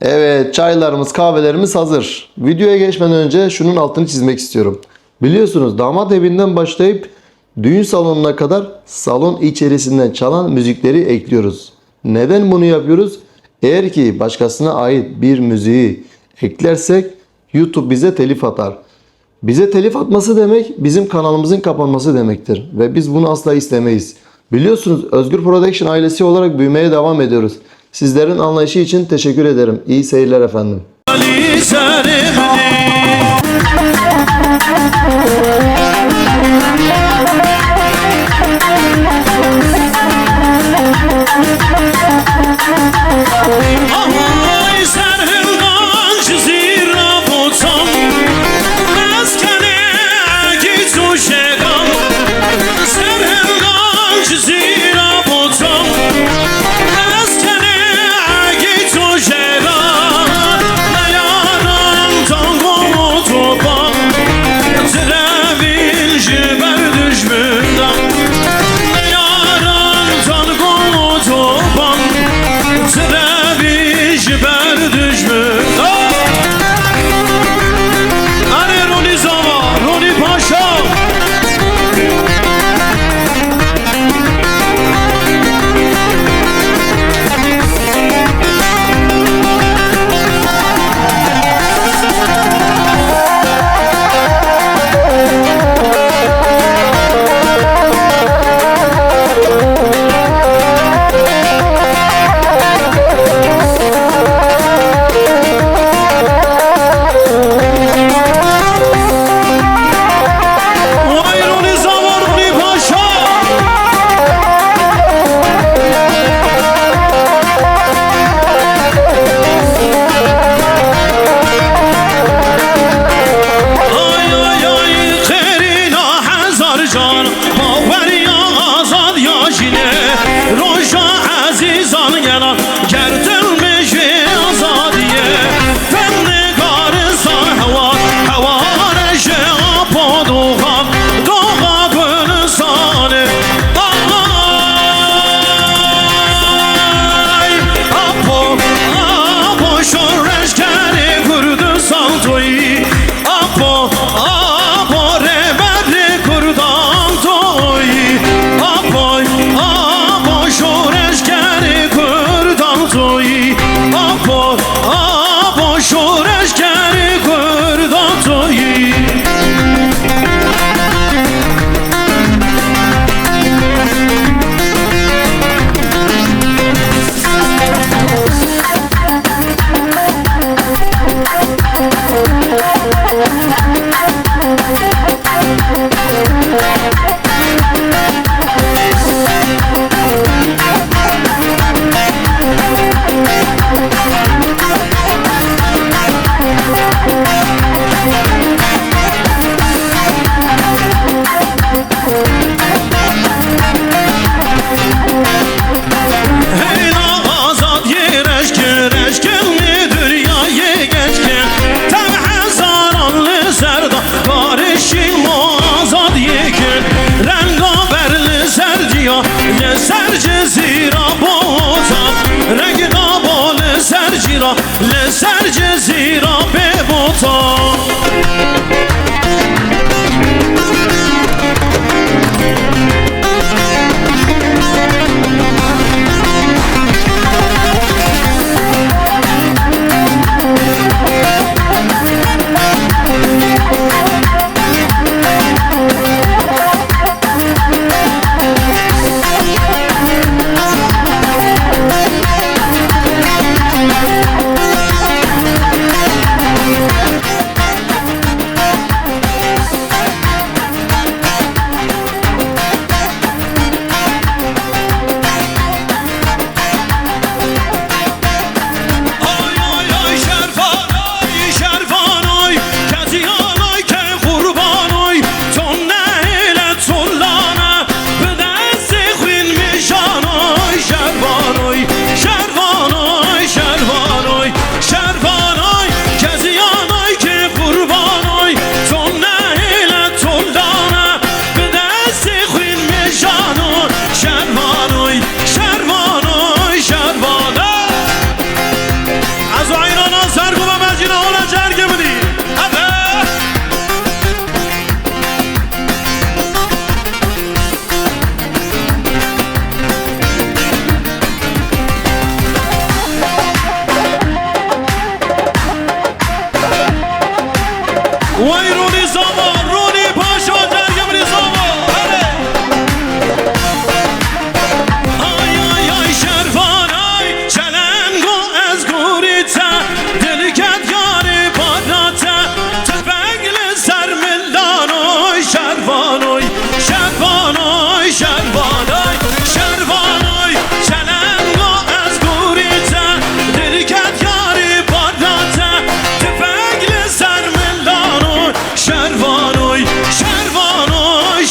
Evet, çaylarımız, kahvelerimiz hazır. Videoya geçmeden önce şunun altını çizmek istiyorum. Biliyorsunuz damat evinden başlayıp düğün salonuna kadar salon içerisinden çalan müzikleri ekliyoruz. Neden bunu yapıyoruz? Eğer ki başkasına ait bir müziği eklersek YouTube bize telif atar. Bize telif atması demek bizim kanalımızın kapanması demektir. Ve biz bunu asla istemeyiz. Biliyorsunuz Özgür Production ailesi olarak büyümeye devam ediyoruz. Sizlerin anlayışı için teşekkür ederim. İyi seyirler efendim.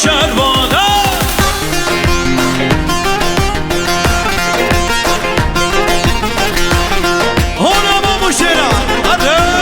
شربانه هونم و شیرا آره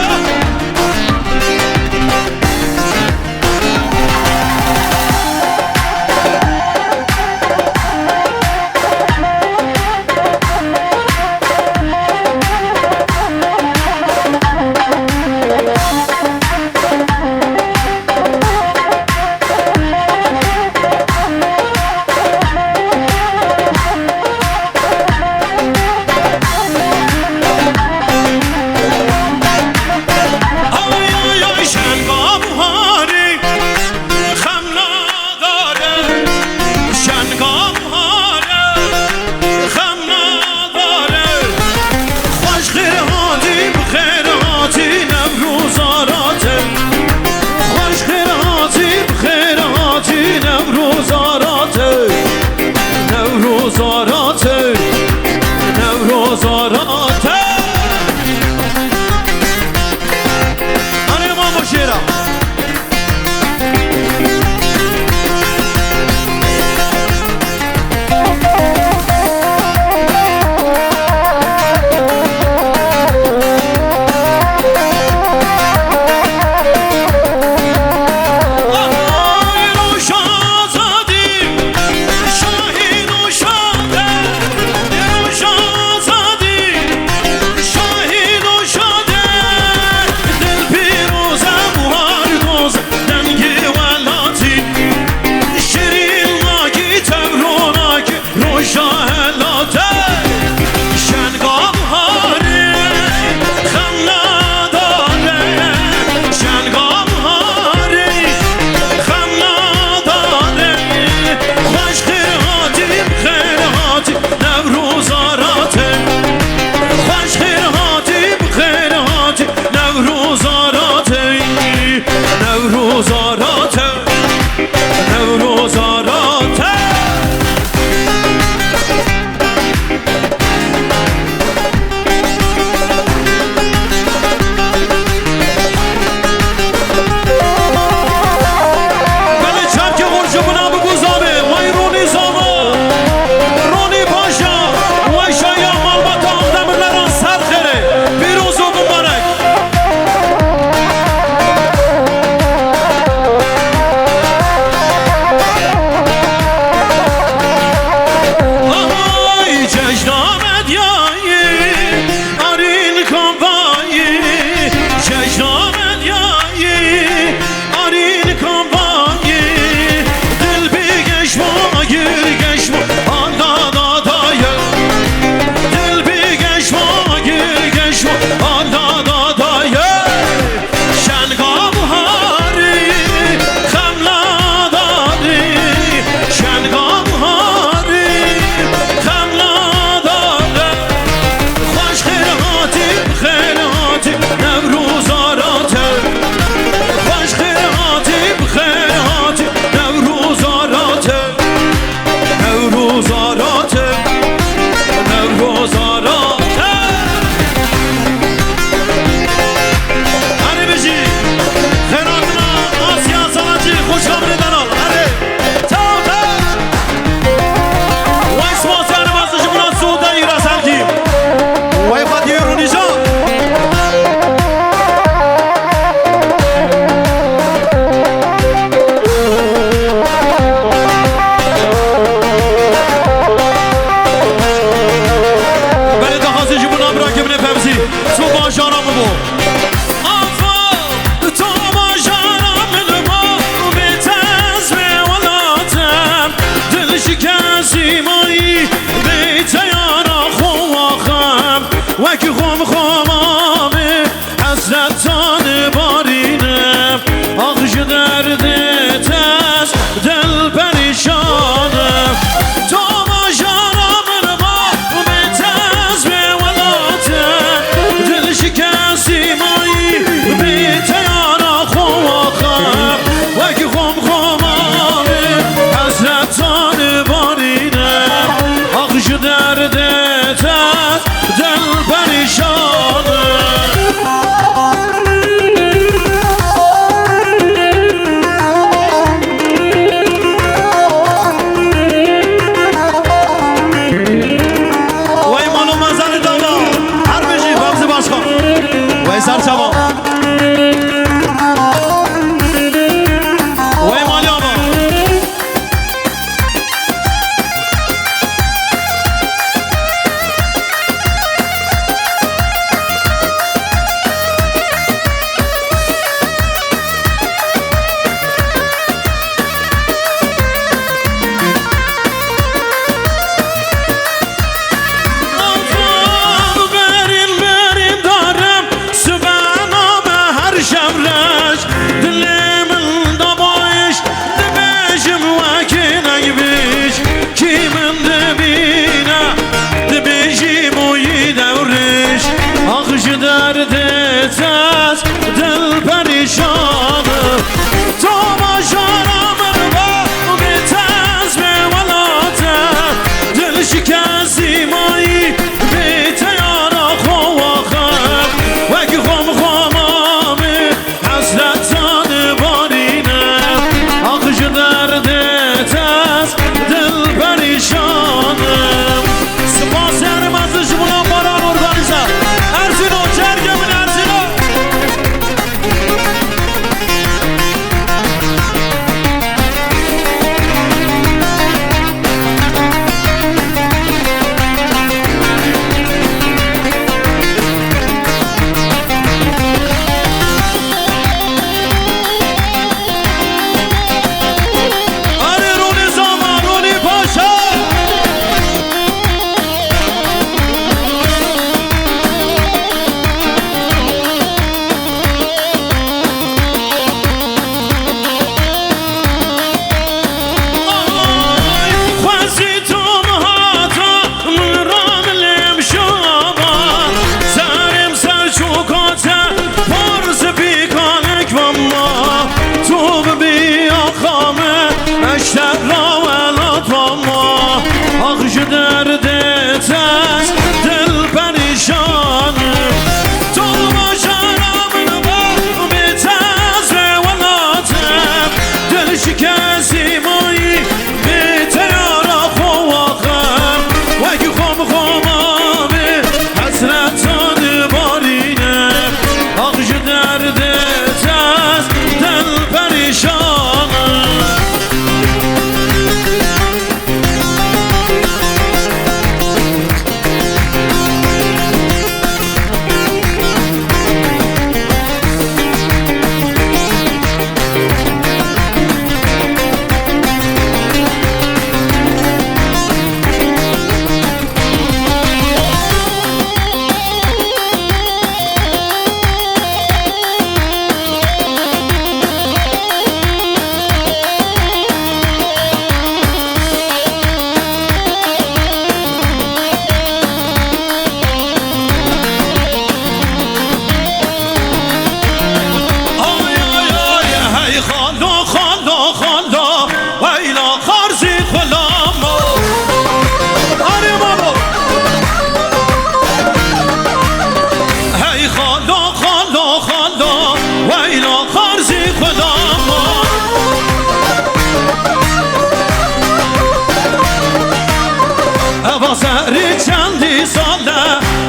نظری چندی ساله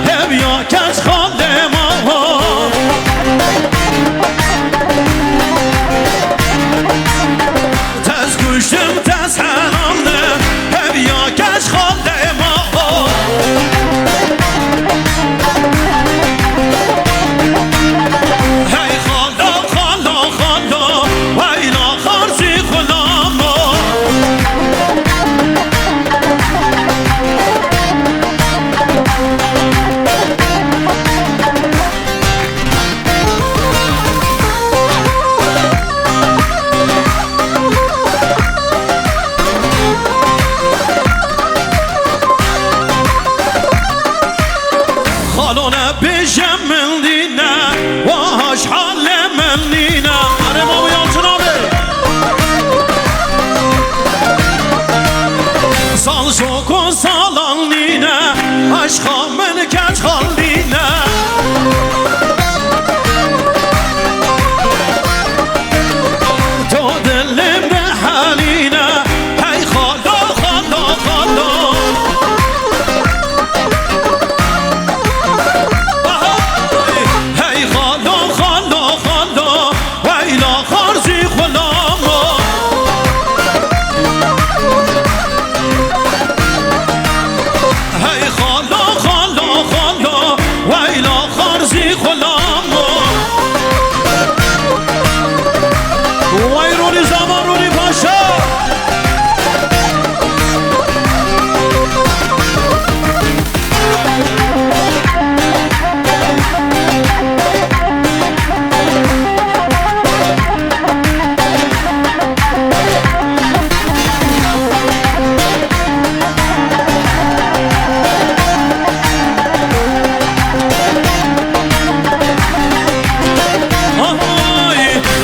هویا کش خاله ما تز گوشتم تز هنانده هویا کش خاله ما هی خالا خالا خالا ویلا خارزی خلاما خالونه بیشم من دینه واش حال من دینه آره بابا یالçın abi sal şoku salan dine aşka men kaç hal dine to dilimde haline hey khalo khalo khalo hey khalo khalo khalo wayla kharzi khulama hey khalo khalo khalo wayla kharzi khulama wayruni zamanuni paşa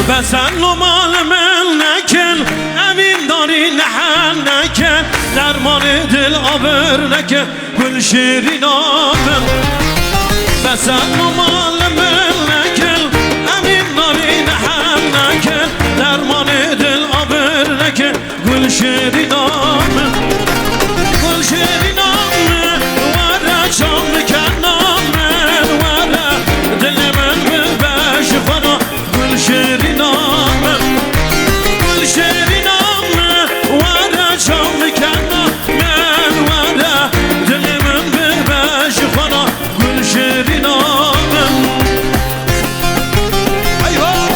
بسن و مال من نکن امین داری نحن نکن درمان دل آبر نکن گل شیرین آمن بسن و مال من نکن امین داری نحن نکن درمان دل آبر نکن گل شیرین آمن گل شیرین آمن وره چام نکن آمن وره دل من ببش خدا گل شیرین آمن گل شیرین آمن وره چام نکن آمن وره دل من ببش خدا گل شیرین آمن ایوه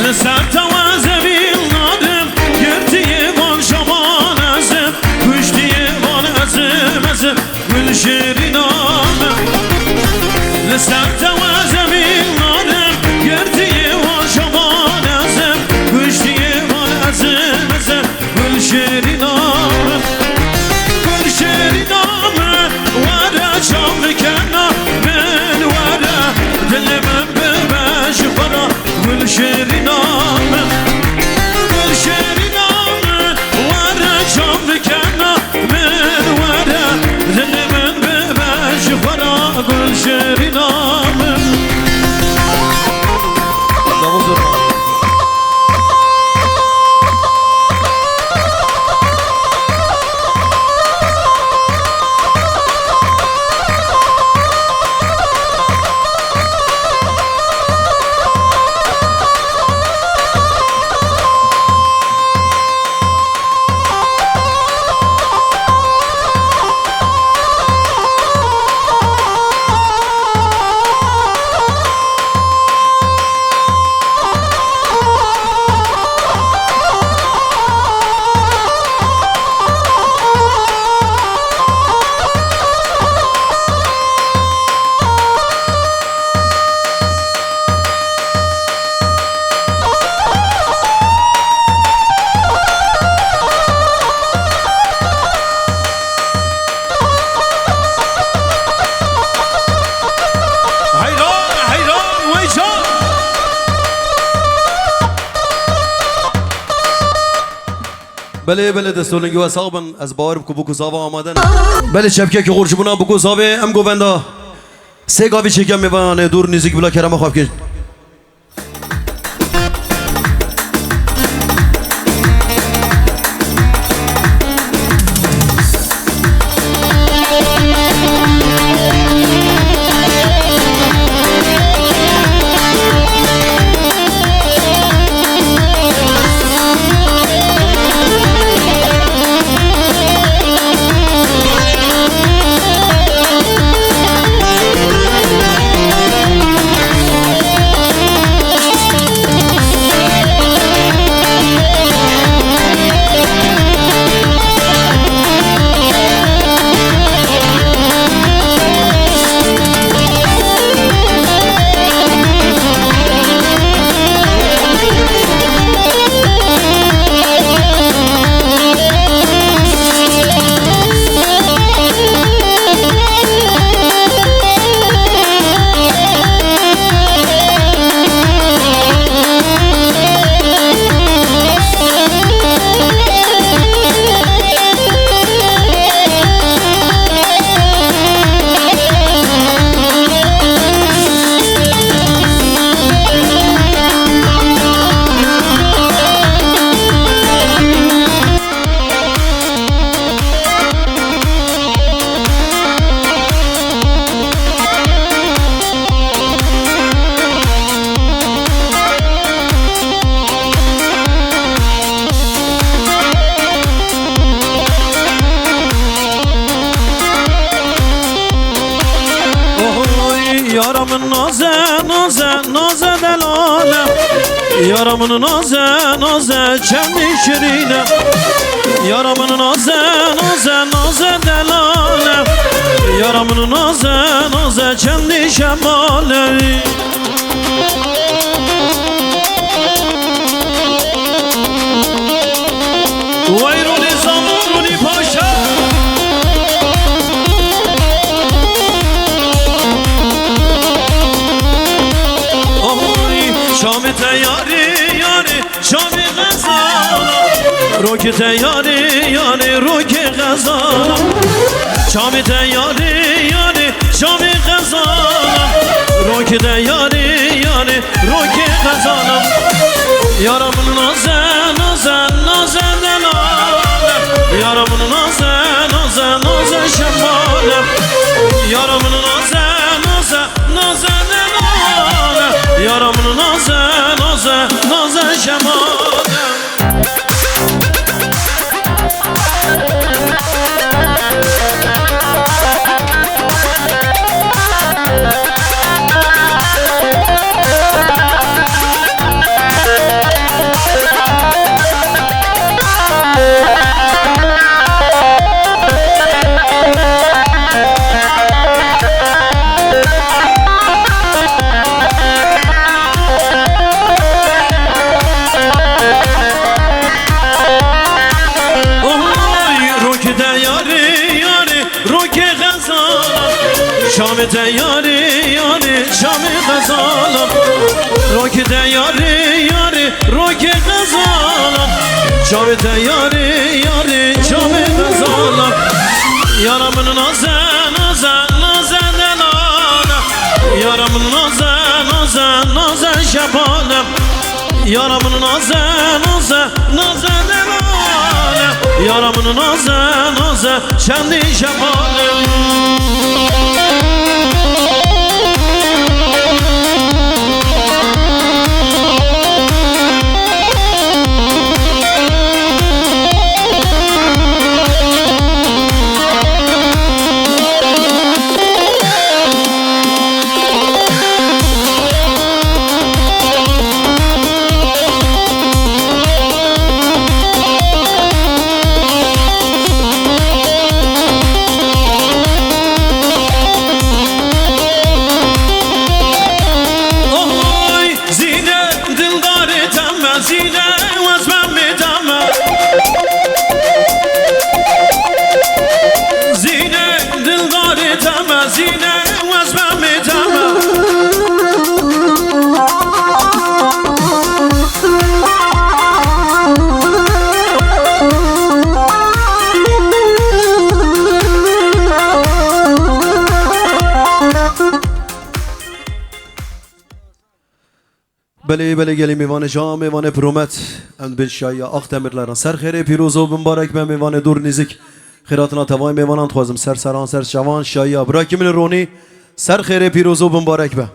لسر توازمی نادم گرتیه وان شمان ازم کشتیه وان ازم ازم گل شیرین آمن لسر توازمی نادم گرتیه وان شمان ازم کشتیه وان ازم ازم گل شیرین آمن گل شیرین آمن وره چام نکنه من وره دل من ببش خدا گل شیرین آمن گل شیرین آمن وره چام نکنه من وره دل من ببش خدا گل شیرین آمن بله بله دستورنگی و صاحبن از باور بکو بکو صاحب آمدن بله چپکه که خورش بنا بکو صاحب ام گووندا سه گاوی چکم میوانه دور نزدیک بلا کرم خواب کن یارم نازه نازه نازه دلالم یارم نازه نازه چندی شرینه یارم نازه نازه نازه دلالم یارم نازه نازه چندی شماله ویرونی زمانونی پاشا شامی تیاری یاری شامی غزالا روکی تیاری یاری روکی غزالا شامی تیاری یاری شامی غزالا روکی تیاری یاری روکی غزالا یارم نازه نازه نازه دلالم یارم نازه نازه نازه شمالم یارم نازه نازه نازه دلالم یارم نازه نازه نازه شمالم شام تیاری یاری شام غزالم روک تیاری یاری روک غزالم شام تیاری یاری شام غزالم یارم نازه نازه نازه دلالم یارم نازه نازه نازه شبالم یارم نازه نازه نازه دلالم یارم نازه نازه چندی شبالم بله بله گلی میوان جام میوان پرومت ام بن شایا اخ تمرلران سر خیر پیروز و مبارک به میوان دور نزیک خیراتنا توای میوانان خوازم سر سران سر شوان شایا برای من رونی سر خیر پیروز و مبارک به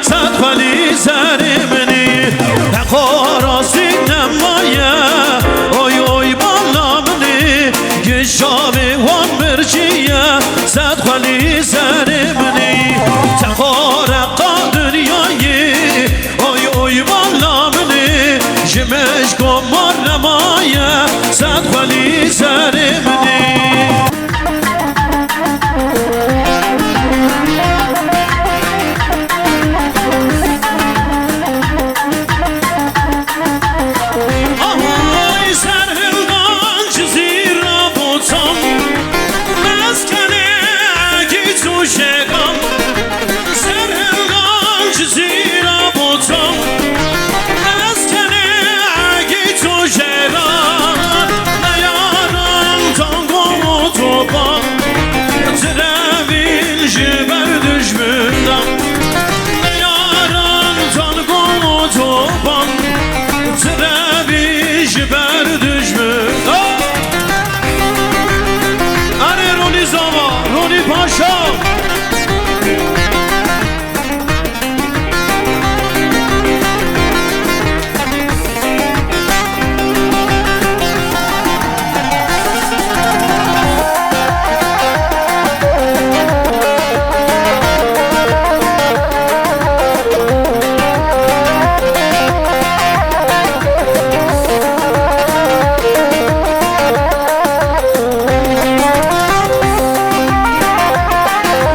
Sad vali zare meni ولی سرمنی آهای سرهنگان چیزی را بودم مسکنه اگی تو شگم سرهنگان چیزی را بودم مسکنه اگی تو شگم نیارم تانگو و توبان ترابین جبر دشمندم نیارم تانگو و توبان ترابین جبر دشمندم اره رونی زاما رونی پاشا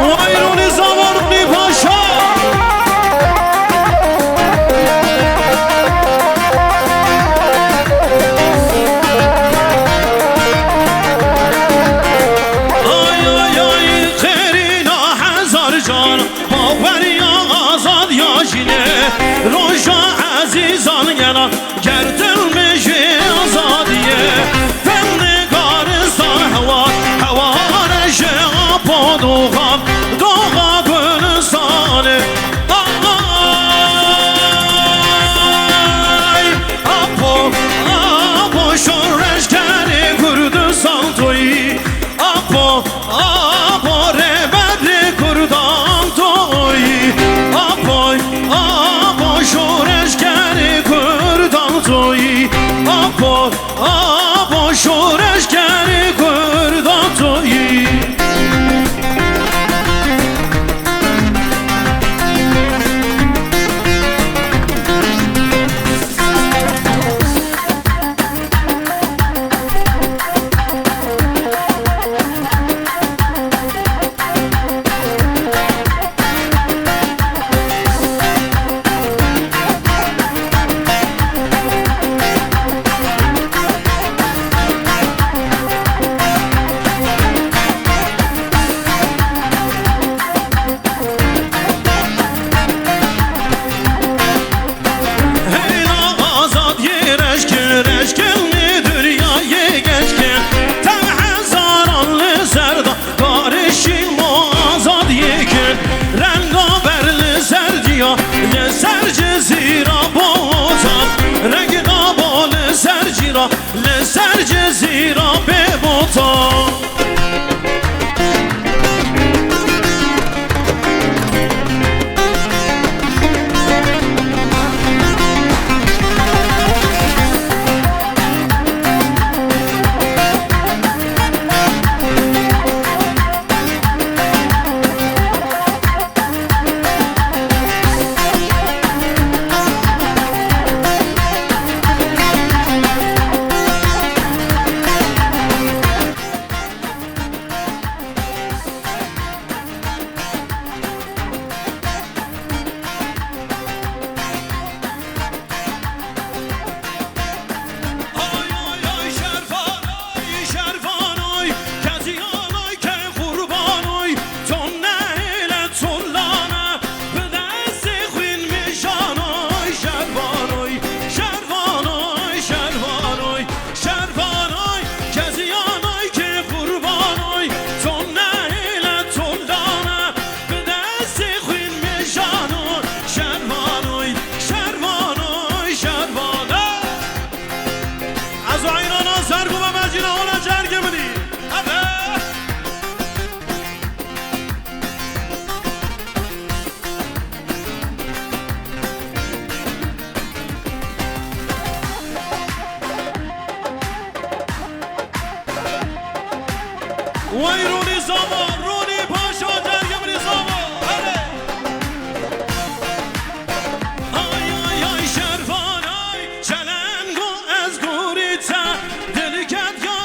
وای رونی زاما رونی پاشا آی آی آی خیرینا هزار جان باوری آزاد یاشینه روشا عزیزان گران گردل میشه آزادیه فندگارستان هوا رشه پادوغان دوغا گلستانه آی آپو شورش کرده کردستان تویی آپو ربر کردان تویی آپو شورش کرده کردان تویی آپو شورش کرده کردان تویی لسر جزیرا به بوتا وای رونی زاما رونی پاشا درگم نظاما بله آی آی آی شرفان آی چلنگو از گوریتا دلکت یا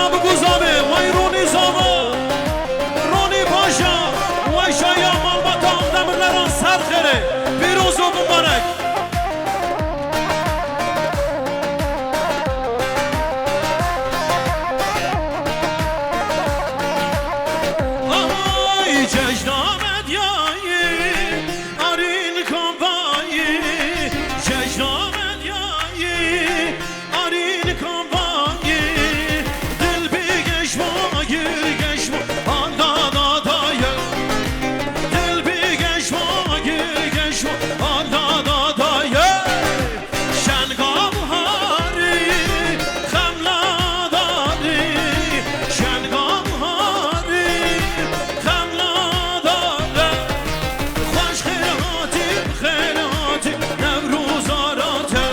Abu Guzabi, vay Roni Zama, Roni Paşa, vay Şaya Malbatan, demirlerin serkeri, Firuz o mübarek. Ay Cejdamet yayı, Arin Kavayı, Cejdamet yayı, Arin Kavayı, Dil bir geçma, gir geçma, anda da dayı. Dil bir geçma, gir geçma, anda da dayı. Şen gavhari, xemladari, şen gavhari, xemladari. Xoş xeyrati, xeyrati, Nevruz arate.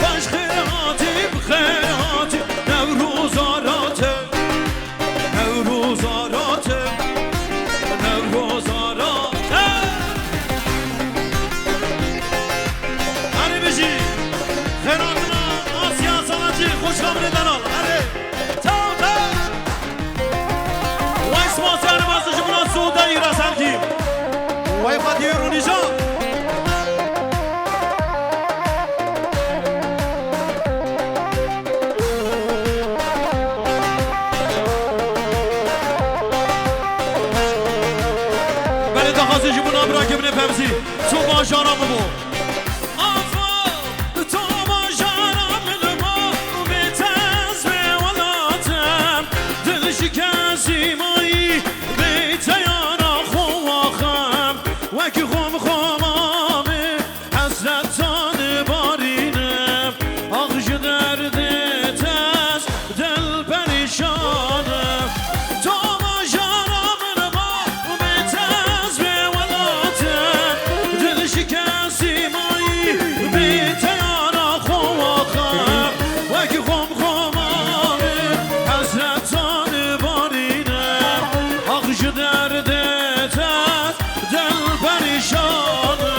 Xoş xeyrati, xeyrati, Nevruz arate. Nevruz arate, Nevruz arate. Hani bizi xeyratına Asya sanatçı hoş kabul eden al. Hadi. Tamam tamam. Vay sponsor mesajı buna Suud'a yüresen ki. Vay Fatih Runican. Beni de hazırcı buna bırakıp ne pemsi. Su başara mı bu? وکی خم خمامه حسرتان بارینم آخش درد تز دل پریشانم تو ما جانم با به تز به ولاتم دل شکستی مایی بی تیارا خواهم وکی خم خمامه حسرتان بارینم آخش درد تز دل پریشانه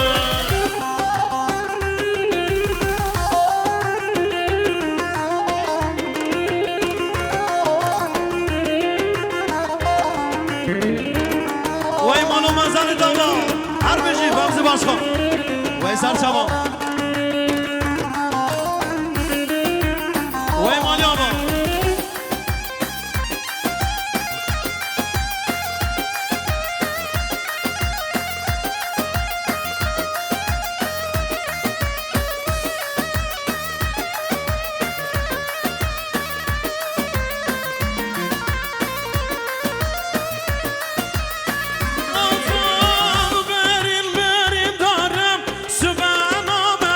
وای مانو منزل دولا هر بجی بمزی باشخا وای سرچما وای مالی آبا Berin berin darım, sübhaname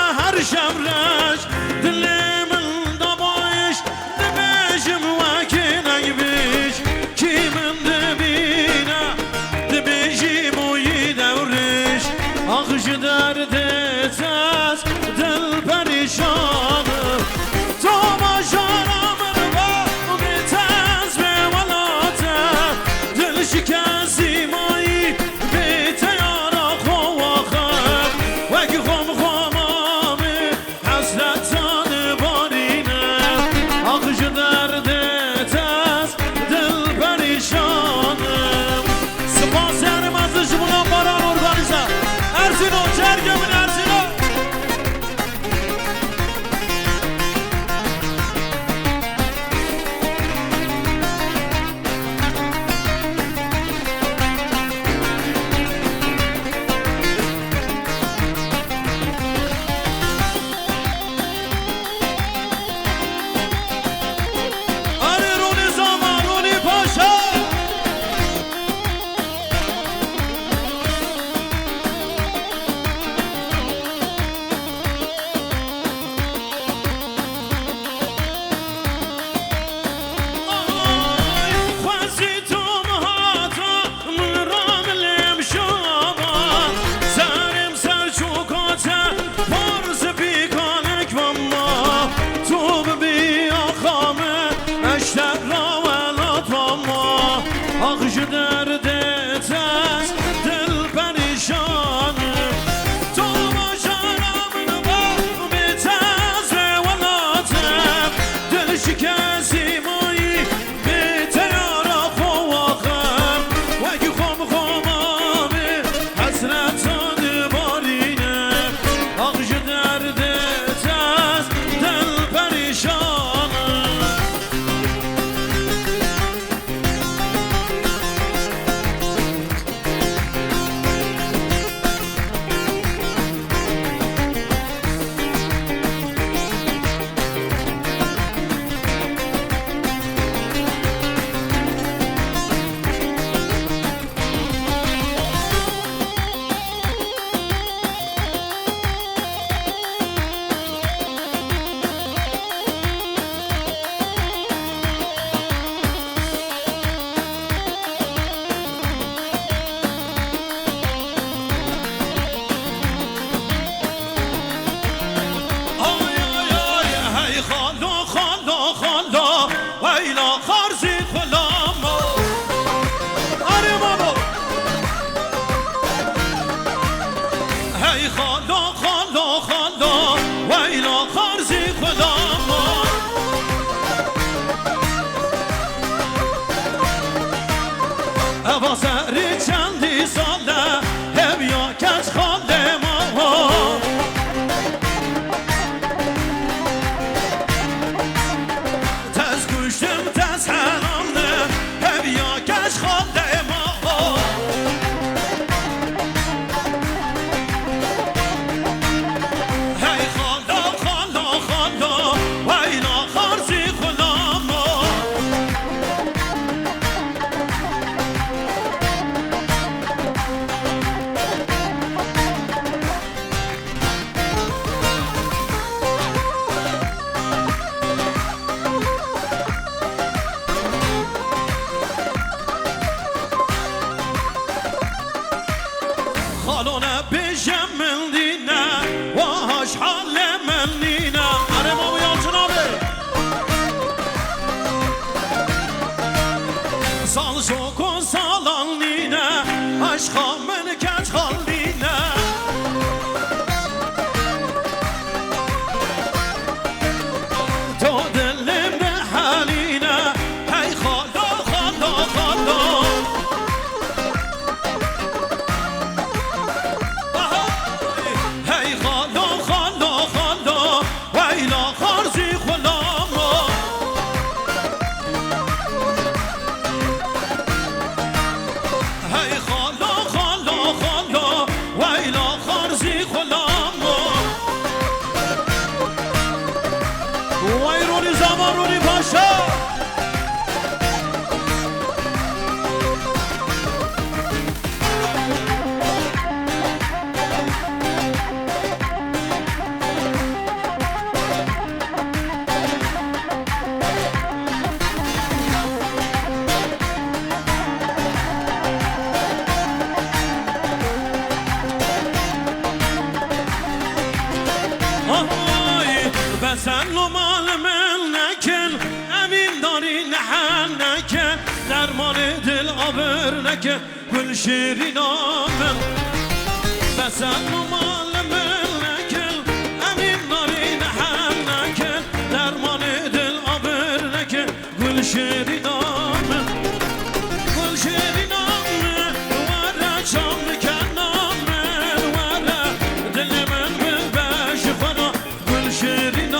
خوش حال منینه اره ما یا جنابه سال شوکو سالان نینه عشقا من کج حال نینه تو دلم به حالینه هی خالا خالا خالا هی خالا خالا خالا ویلا خارزی خلاما هی خالا خالا خالا ویلا خارزی خلاما وای رونی زمان رونی پاشا بزن و مال من نکن امین داری نحن نکن درمان دل آبر نکن گل شیرین آمن بزن و مال من نکن امین داری نحن نکن درمان دل آبر نکن گل شیرین آمن گل شیرین آمن وره چام نکن آمن وره دل من ببش فنا گل شیرین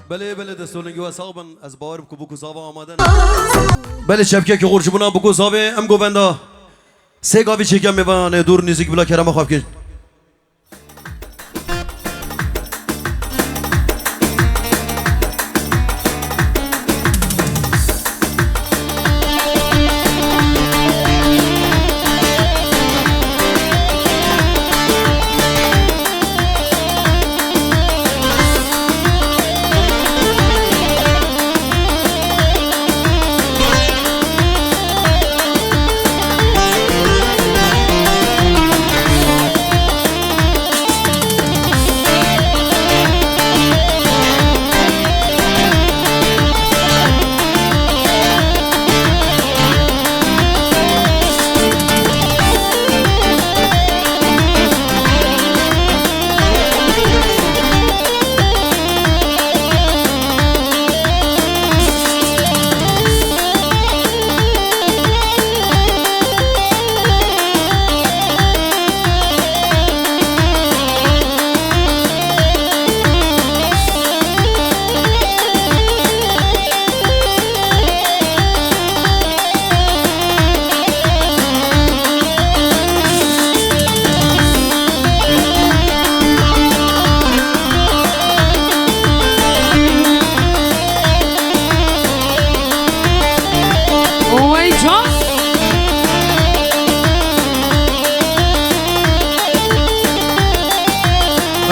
بله بله دستورنگی و صاحبن از باور بکو بکو صاحب آمدن بله شبکه که خورش بنا بکو صاحب ام گووندا سه گاوی چکم میوان دور نزدیک بلا کرم خواب کن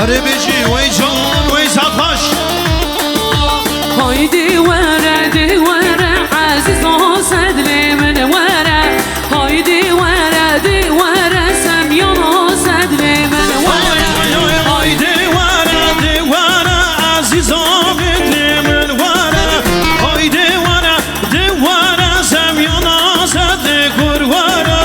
هره بجی وی جان وی زدهاش هایدی وره عزیزا صدر من وره هایدی وره سمیانا صدر من وره هایدی وره عزیزا بدل من وره هایدی وره سمیانا صدر گر وره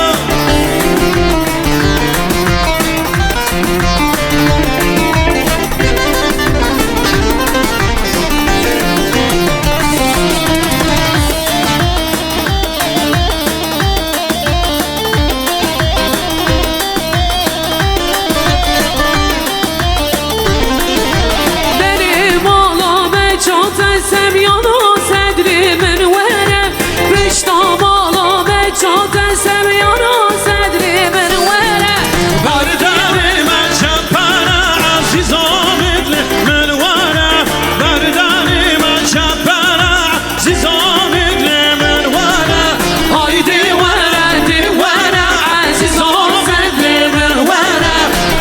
سمیانا صدر من وره رشتا بالا به چات سمیانا صدر من وره بردن من چپره عزیزا بدل من وره بردن من چپره عزیزا بدل من وره هایدی وره عزیزا صدر من وره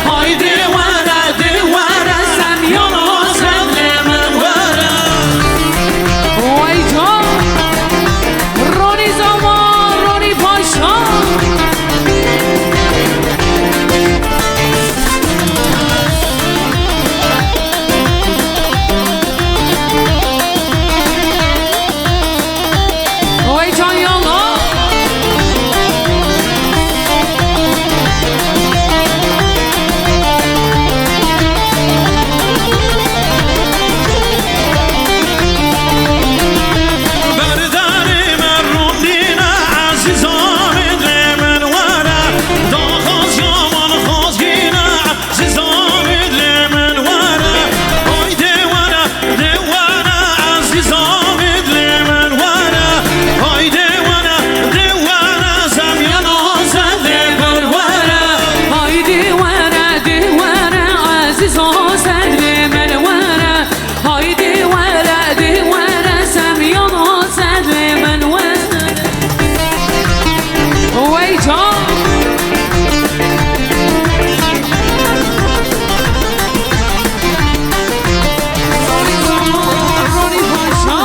هایدی وره سمیانا صدر من وره وای جان رونی زمان رونی پاشا وای جان یالا بردن من روندینه عزیزا بدل من وره داخاز یامان خازگینه عزیزا بدل من وره هایده وره عزیزا بدل من وره هایده وره زمیانا صدر من وره هایدی وره عزیزا صدر من وره هایدی وره سمیانا صدر من وره وای جان رونی پاشا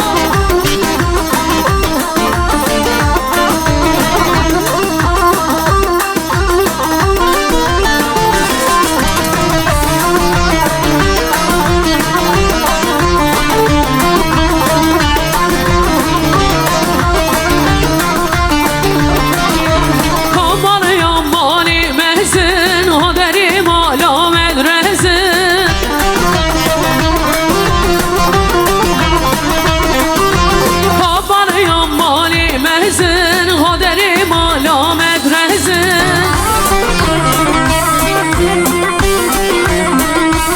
کامان یامانی محسن هادری مالا مدرسه کامان یامانی محسن هادری مالا مدرسه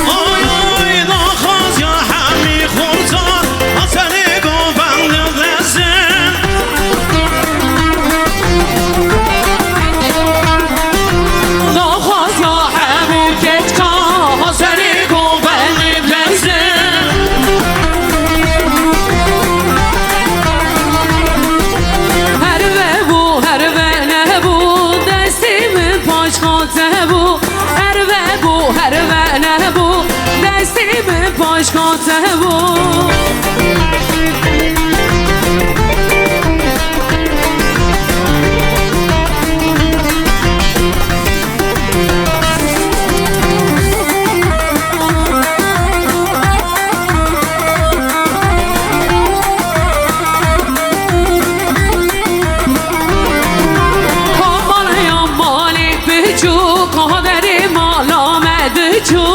آی داخاز یا همی خورزان حسنی گوبند رزن ناخواست یا همون کچکا حسنی گوبند بلزن هر و نبو دستی من پاش خاطه بو هر و نبو دستی من پاش خاطه بو کامان یامانی بچو قادری مالا مدچو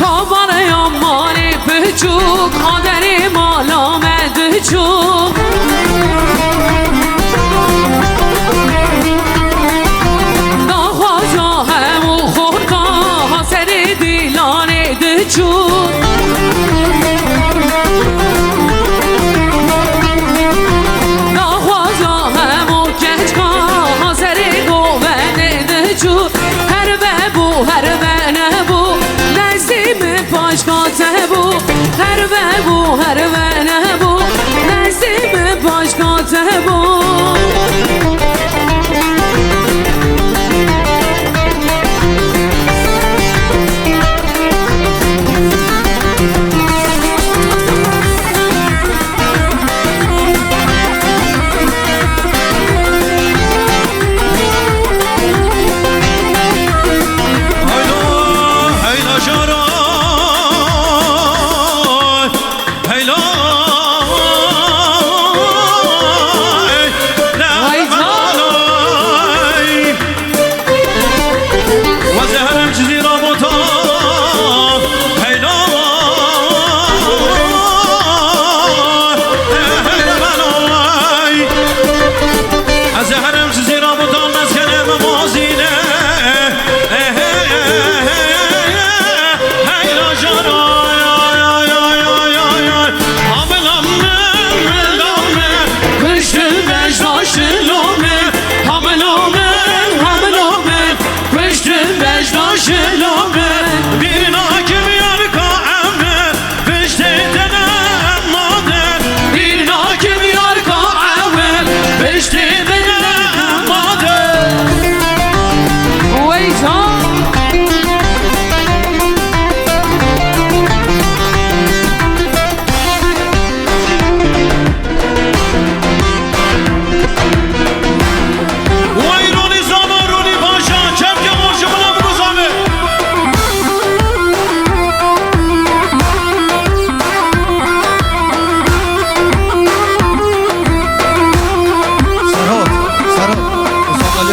کامان یامانی بچو قادری مالا مدچو ناخواجا همو خورکا حسری دیلانی دچو ناخواجا همو کچکا حسری گوبند دچو هر و نبو نزدیم پاشکاته بو هر و نبو نزدیم پاشکاته بو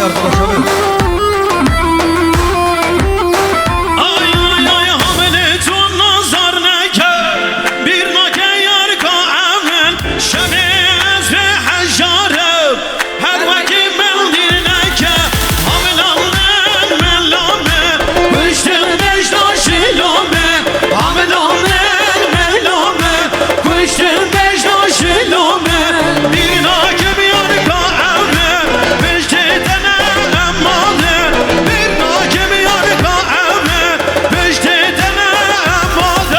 arkadaşa ver. Ay ay ay hamile tun nazar neke bir nake yar ka amen şemi ez ve hajjarım her vakit meldir neke hamilanın mellame kuştum beştaşilame hamilanın mellame kuştum beştaşilame bir nake bir yar ka amen beşte denem emalı bir nake bir yar ka amen beşte denem emalı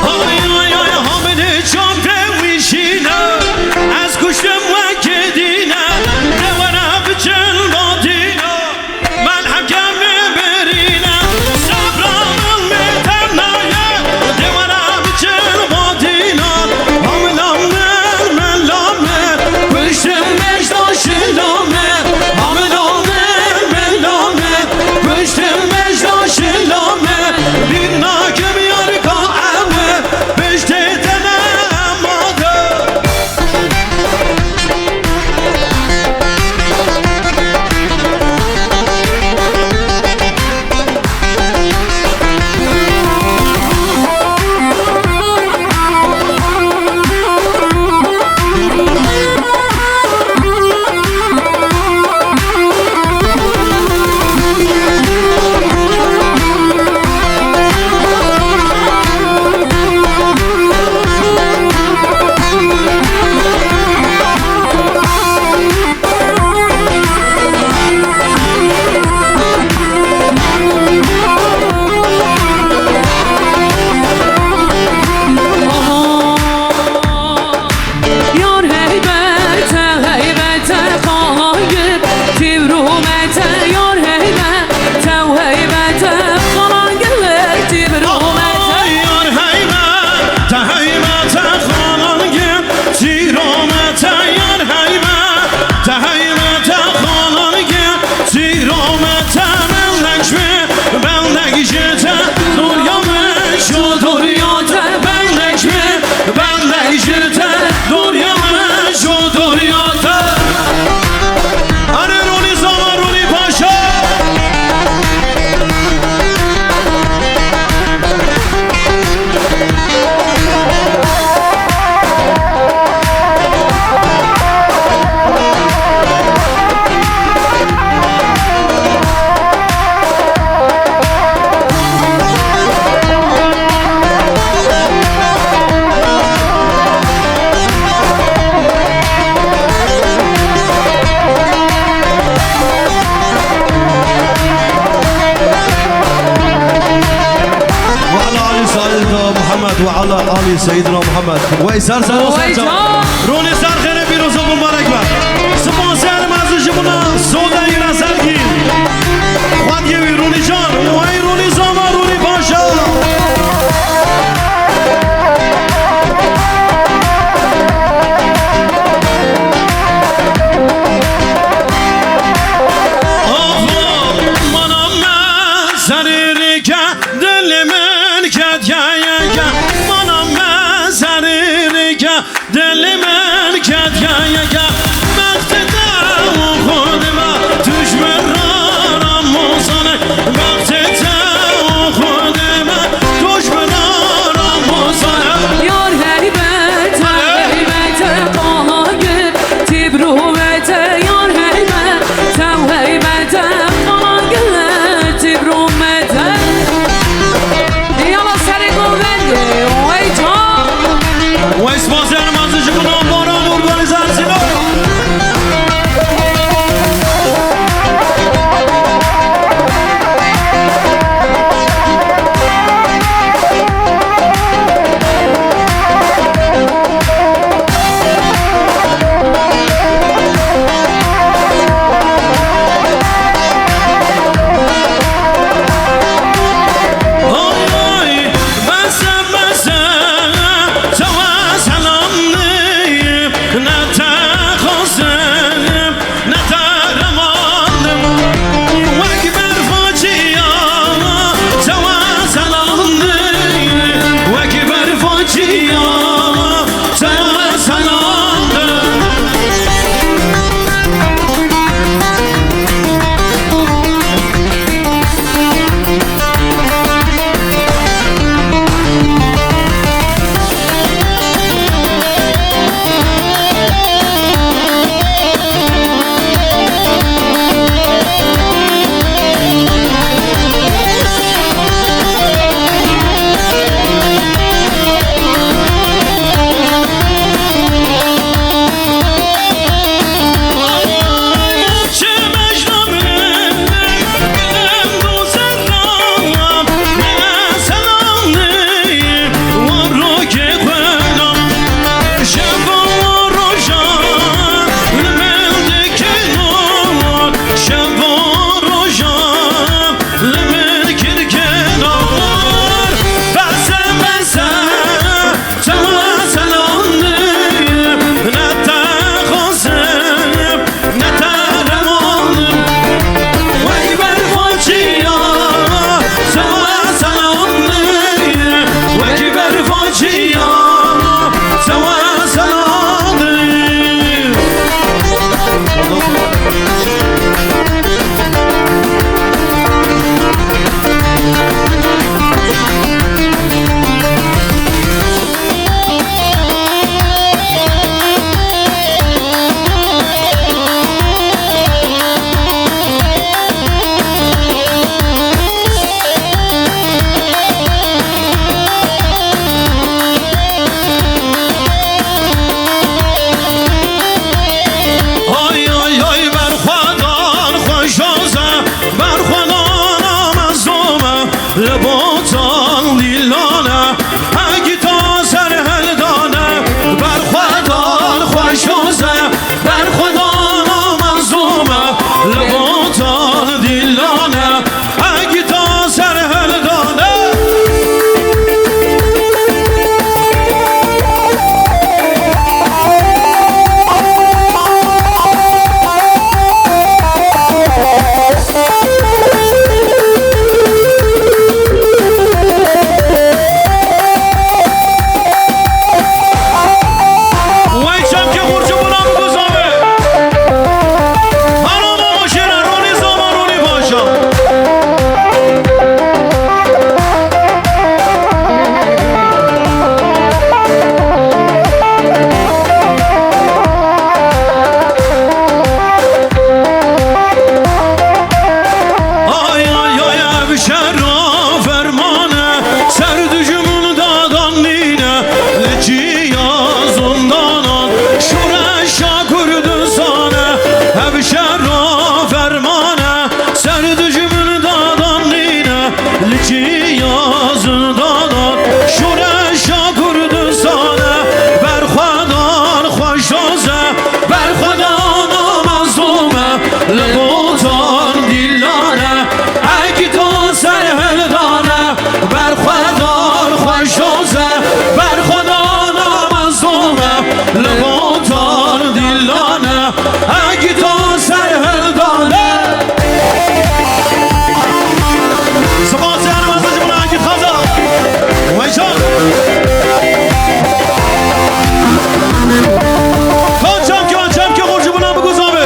Ay ay ay hamile can devişine az kuştum ve kedine devana bütün badine ben hakemi berine sabranın meternaya devana bütün badine hamilanın mellame kuştum beştaşilame hamilanın mellame kuştum beştaşilame bir nakem yar ka ame beşte denem adı Yar heybete heybete kalangır tivrumete yar heybete heybete kalangır tivrumete Ay yar heybete heybete kalan gel tiromete yar heybete heybete kalan gel tiromete bellek jete duryamış o duryate bellek jete duryamış o duryate Hani Roni Zama Roni Paşa وعلى علي سيدنا محمد وعلى علي سيدنا محمد ويسار سر ويجان. روني سر خير بيروز مبارك با سپانسر مازش بنا سودا اینا سرگی خود یوی رونی جان وای رونی زما رونی پاشا منم من سریری که دل من کد یا منم من سریری که دل من کد یا لبوتان دیلانه اگی تو سرهلدانه بر خودان خوشوزه بر خدا نامزدومه لبوتان دیلانه اگی تو سرهلدانه سبا سهر مساج من اگی خزا ویشان چم که خورشی بنا بگذابه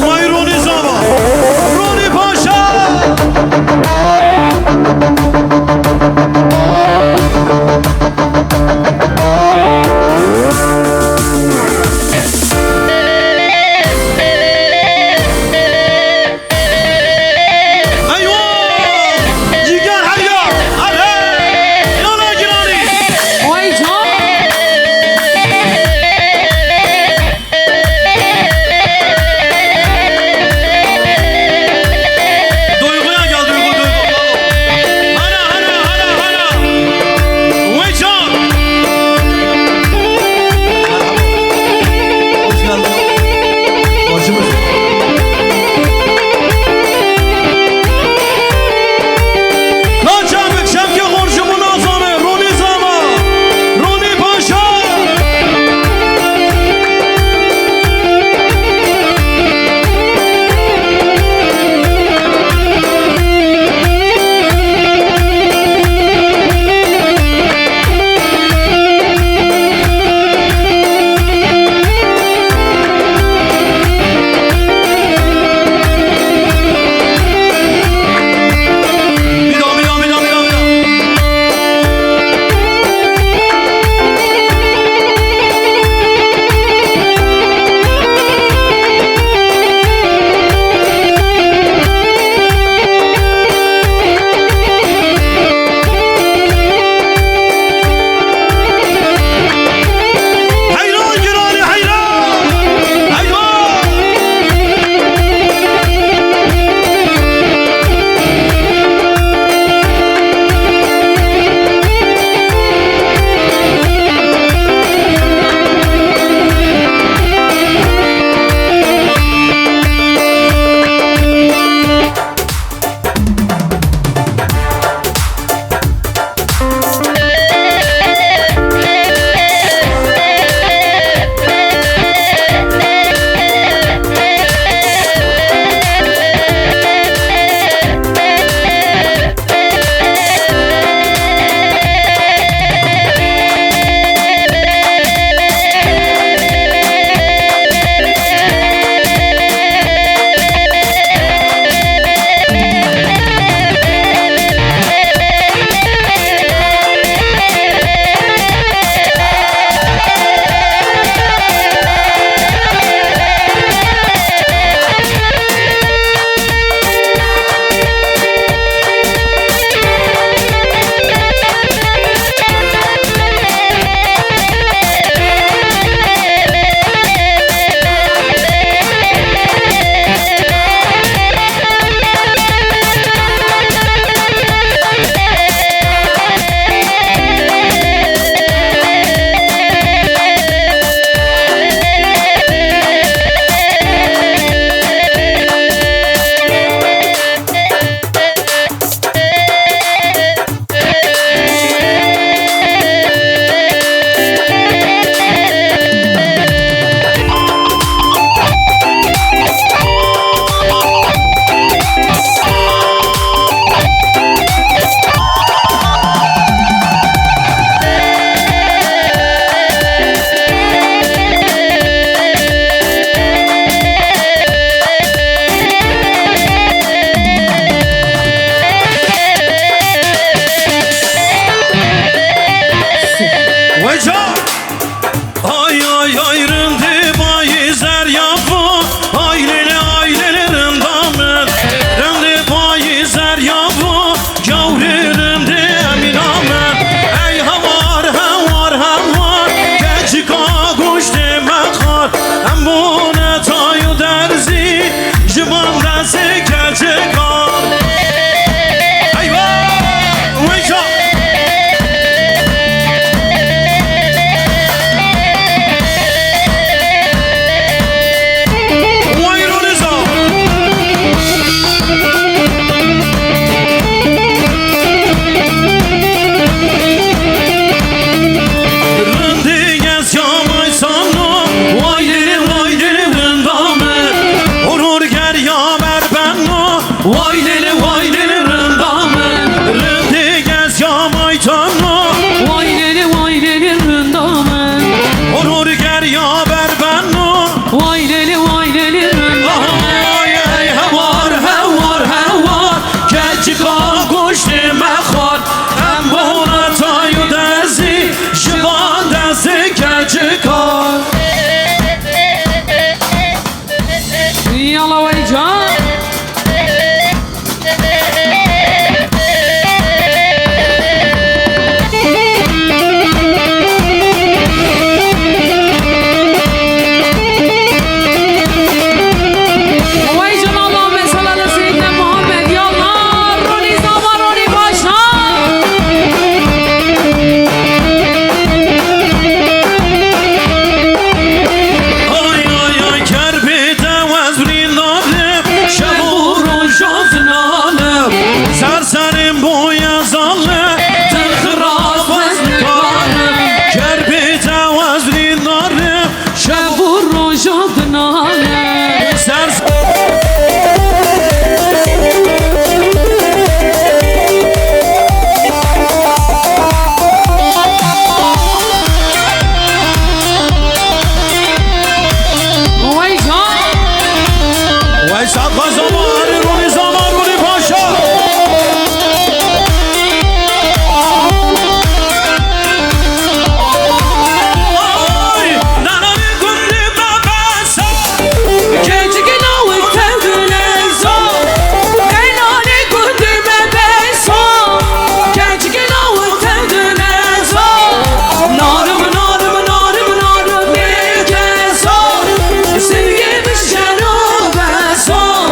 وای رونی زاما رونی پاشا Vay lili rındamın Rındi gez ya maytanı Vay leli rındamın Onur ger ya berbennu Vay leli rındamın Ay ey hevar Keçika kuşti mekar Em bona tayu dezi Jivan dezi keçika Yalla vay can Vay can Allahümme salli ala seyyidina Muhammed Ya Allah Roni zaman Roni başa Ay kerbide vezrin nalim Şevurun şaznalim Serserim bu yazanlı Tıkıraf veznikanım Kerbide vezrin nalim Şevurun şadnale Serserim Vay can Vay sakla zamanı Runi zaman Runi paşa Ay nanani kundi babasa Keçikin avı tevdülen son Eynani kundime ben son Keçikin avı tevdülen son Narım bir kez son Sevgimiz şenobe son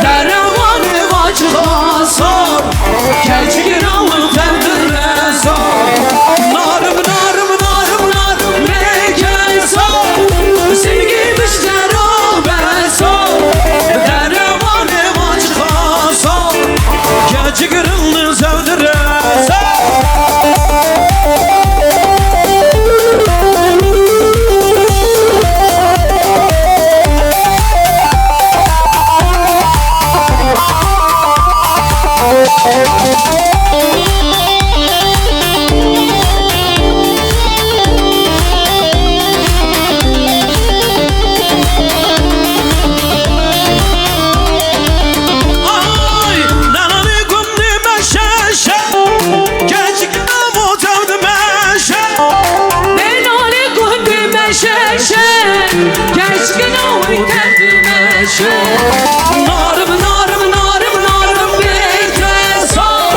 Dermanı vaçığa son Keçikin avı tevdülen son Narım bir kez son Sevgimiz şenobe son Dermanı vaçığa son Keçi kırıldı sevdirese Ay nanani kundi meşeşe Keçi kırıldı sevdirese Eynani kundime şeşe Keçikin avı tevdülen son Narım bir kez son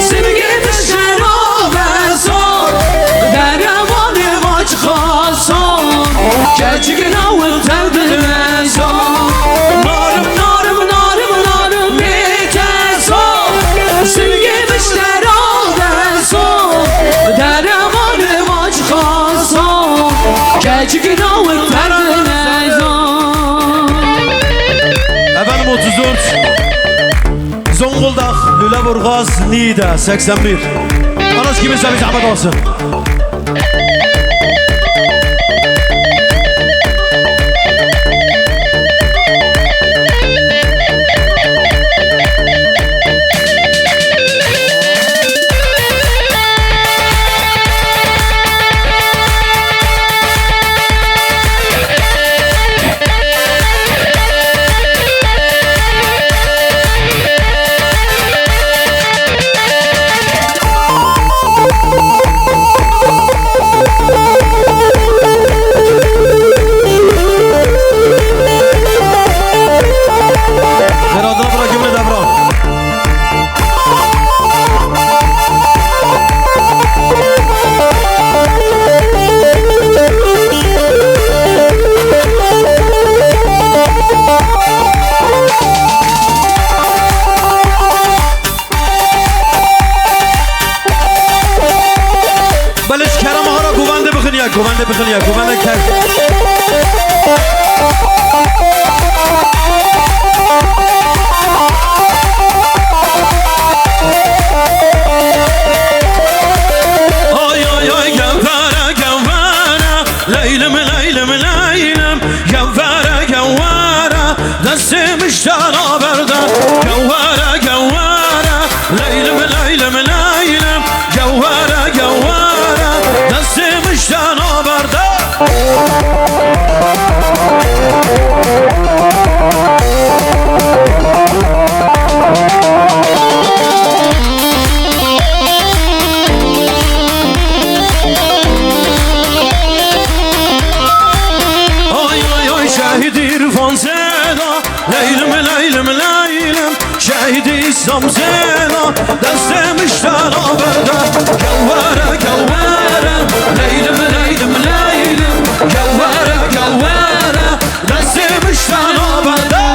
Sevgimiz şenobe son Dermanı vaçığa son Keçikin avı tevdülen son Narım bir kez son Sevgimiz şenobe son Dermanı vaçığa son Keçikin avı tevdülen son Efendim 34 Zonguldak, Lüleburgaz, Niğde 81 Anas kiminse bir zahmet olsun گوونده بخونی گوونده کرد آی آی آی گواره گواره لیلم لیلم لیلم گواره گواره دستم اشترا برده جوارة جوارة ليلم ليلم ليلم جوارة جوارة دستي مشتان برده شهيدي رفان زينا ليلم ليلم ليلم شهيدي إسلام زينا دستي مشتان برده جوارة جوارة ليلم ليلم ليلم جوارة جوارة دستي مشتان برده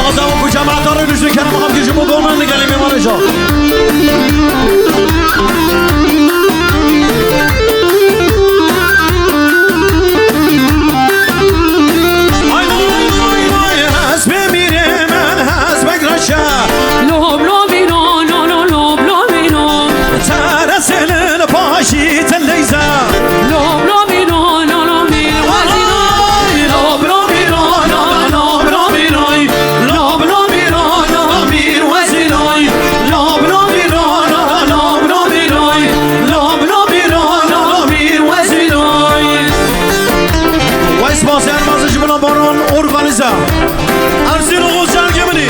آدم و جماعت ها رو نشون کنم میخوام که شما با من نگلیم ایمان جا لوب لوبیرون لوب لوبیرون ترسل پاشی تلیزه لوب لوبیرون لوبیر وزیرون لوب لوبیرون لوب لوبیرون لوب لوبیرون لوبیر وزیرون لوب لوبیرون لوب لوبیرون لوب لوبیرون لوبیر وزیرون وایس بازی المازش بنا بارون ارگانیزه ارزین و غزل گمینی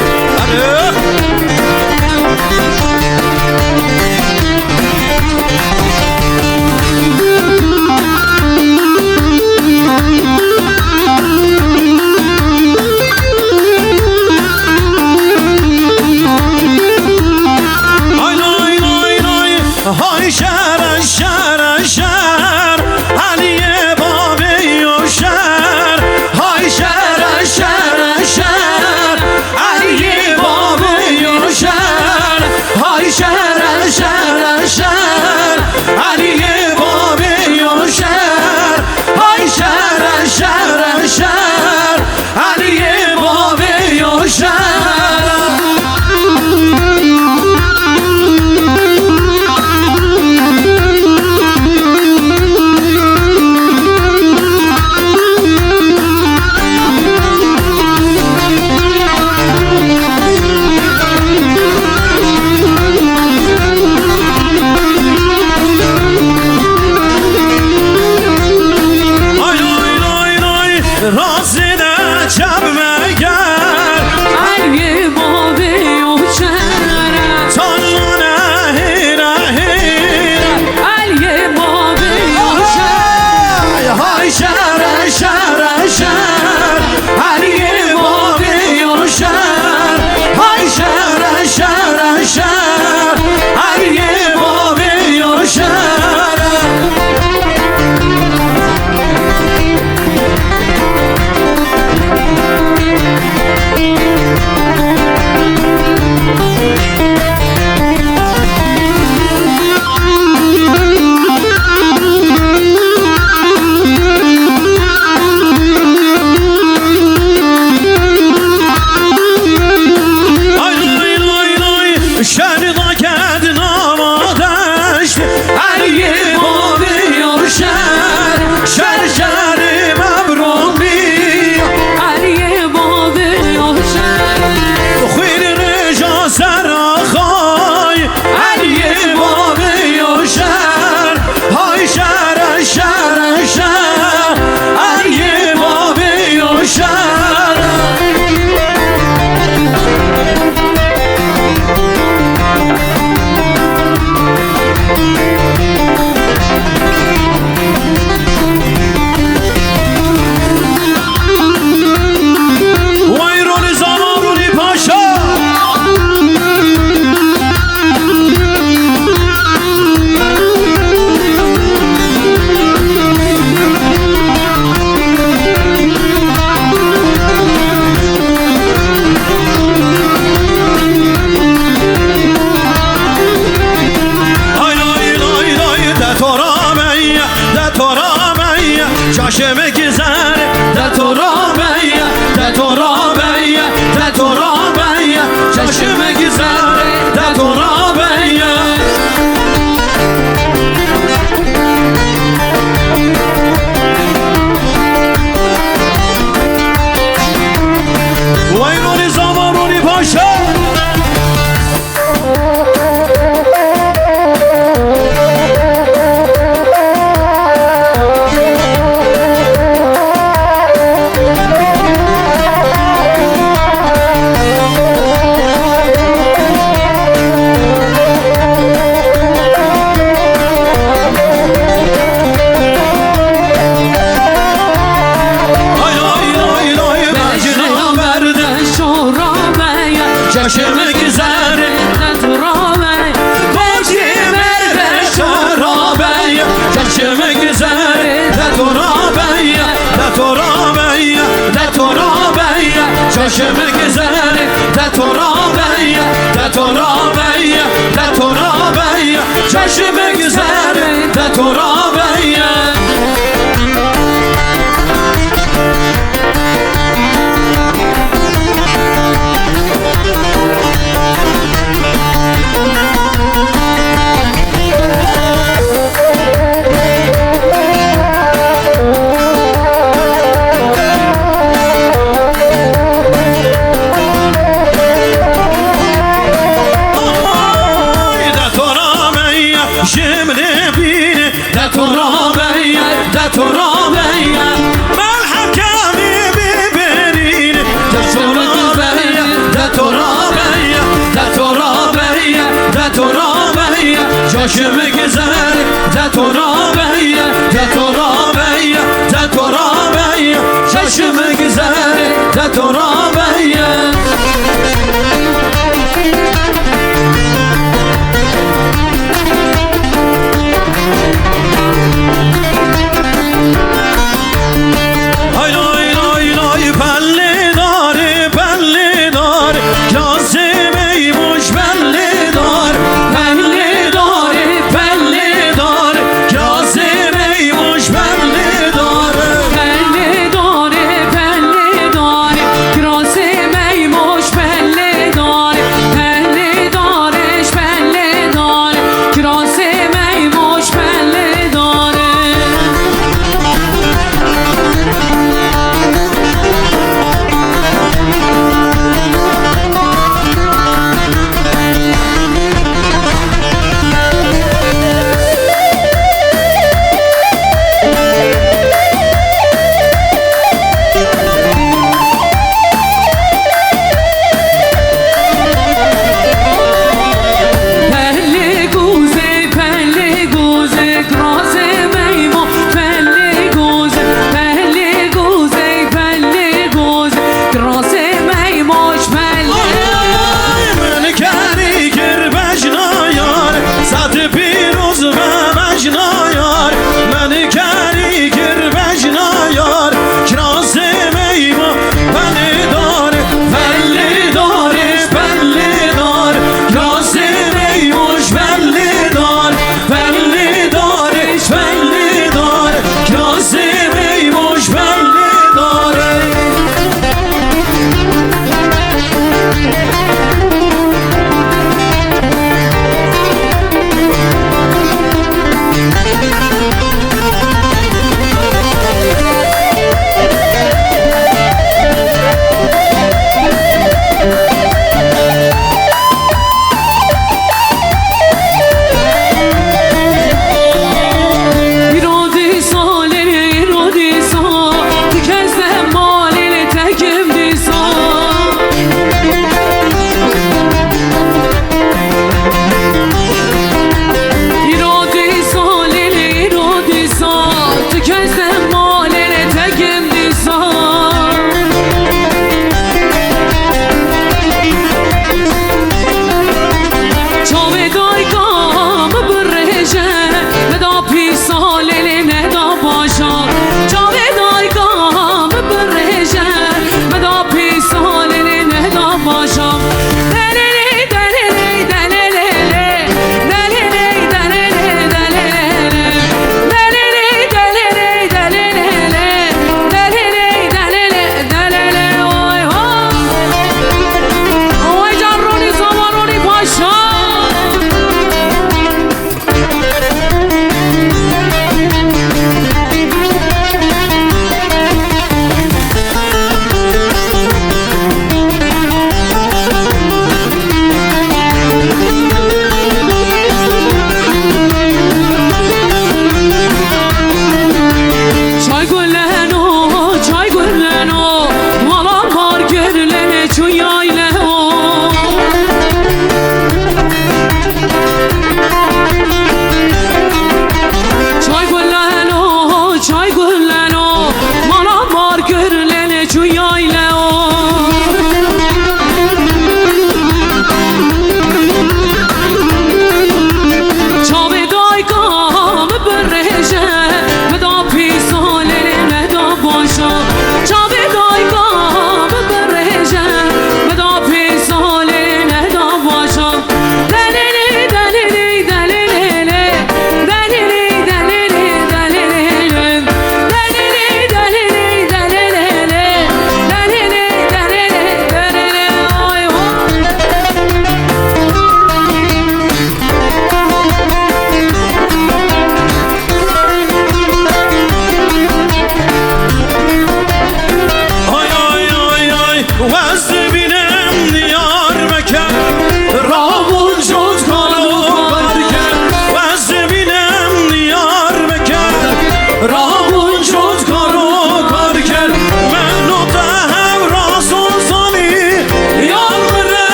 های شهر شهر شهر علی بابی و شهر های شهر شهر شهر علی بابی و شهر های شهر شهر شهر علی بابی و شهر های شهر شهر شهر علی بابی و شهر چشم گذره چشم güzel Zetora beye Zetora beye Zetora beye چشم güzel Zetora beye Ay lay lay lay belli dari belli dar Kazım eymuş belli dar Belli dari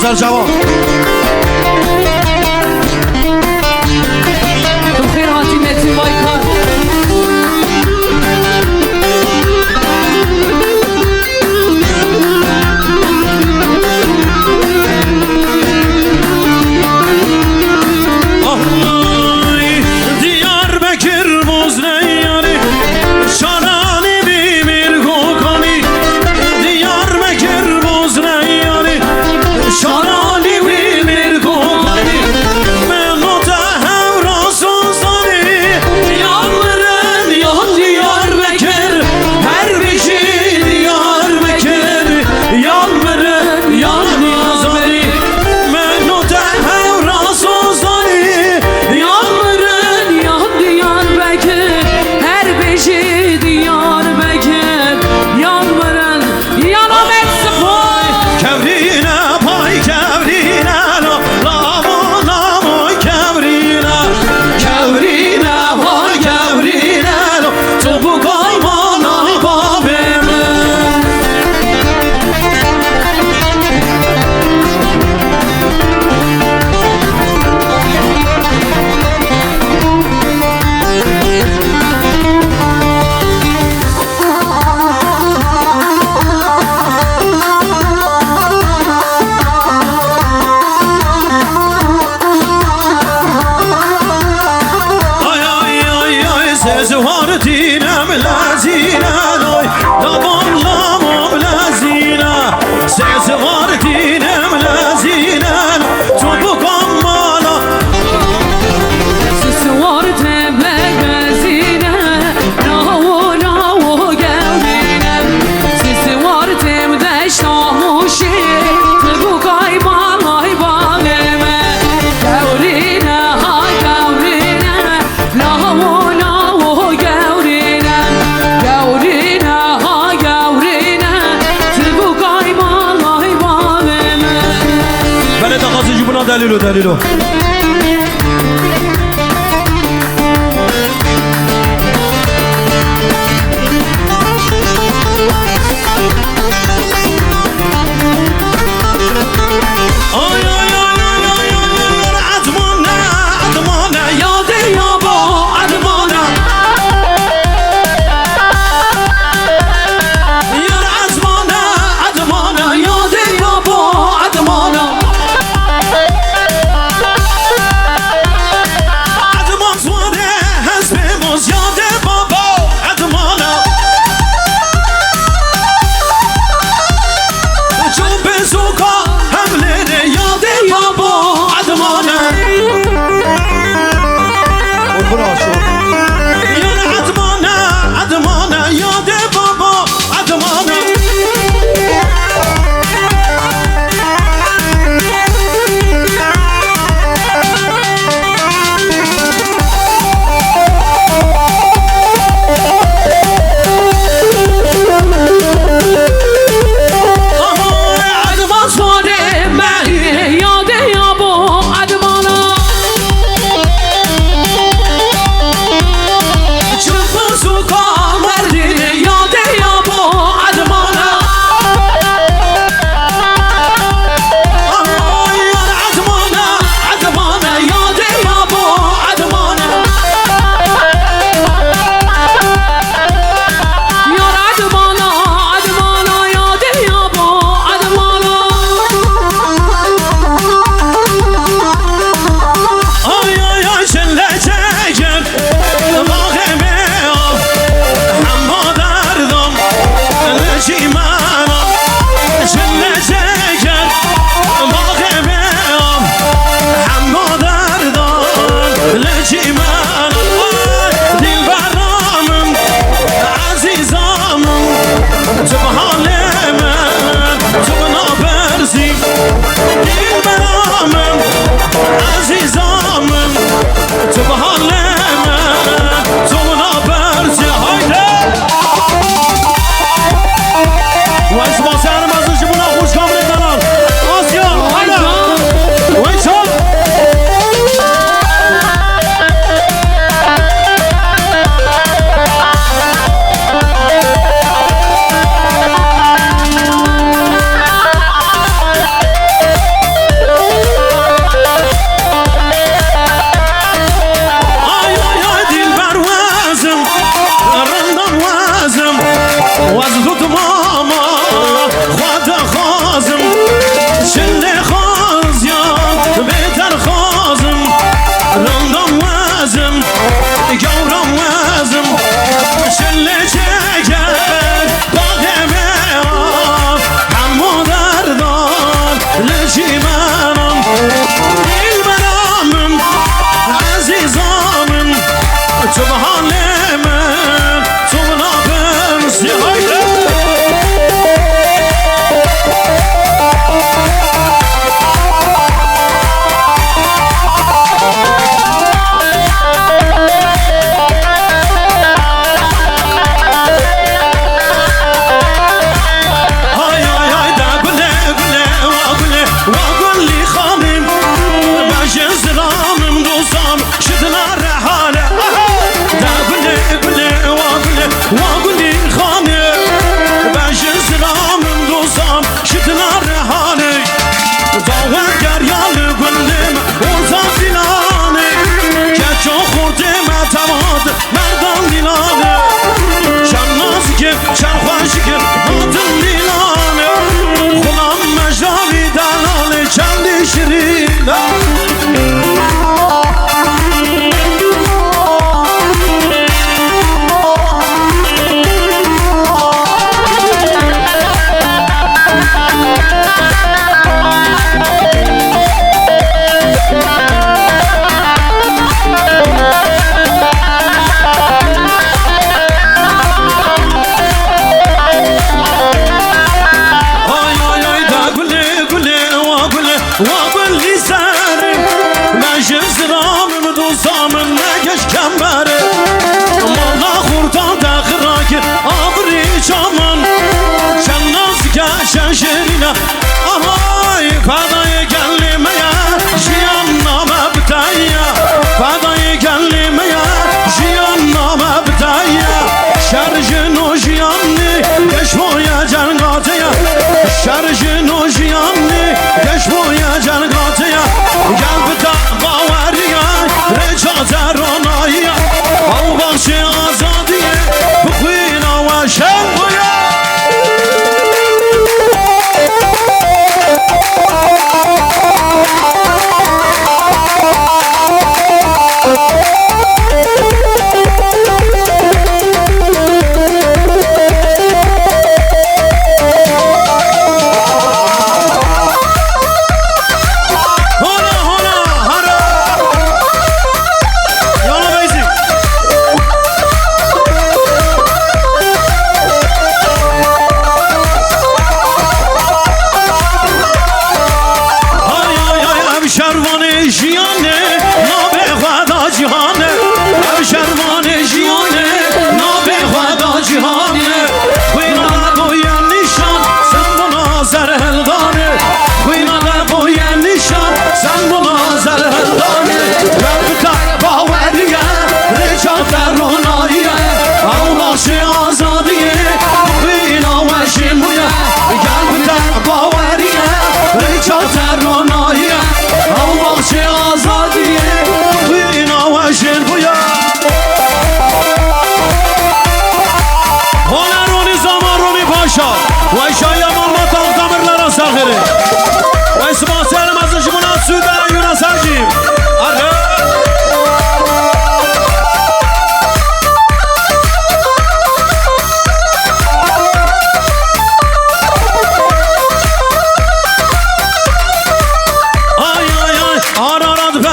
سرجوان بخیر هاتی متی وایکار Ay, Diyarbakır Bozleyani Şanani bir kokani Diyarbakır Bozleyani Şanani bir kokani Ben o tehevra sozani Yanların yan Diyarbakır Her bir şey Diyarbakır Yanların yan Diyarbakır Ben o tehevra sozani Yanların yan Diyarbakır Her beşi Diyarbakır Yanların yan Ahmet Spor Kevrine pay kevrine Lamo lamo kevrine Kevrine pay kevrine Topu kaymana babeme Ay ay ay ay ses var dinem lazine Oy lamam lamam lazine Ses var dinem lazine Topu kaymana Sesi var tepe gözüne Ravo ravo gevdine Sesi var temde şahuşi Tıbu kaymalay bağleme Gevrine ha gevrine Ravo ravo gevrine Gevrine ha gevrine Tıbu kaymalay bağleme Bana da kazıcı buna delilo delilo Ay ay ay ay ay ay Admana admana yadı yaba admana Yar admana admana yadı yaba admana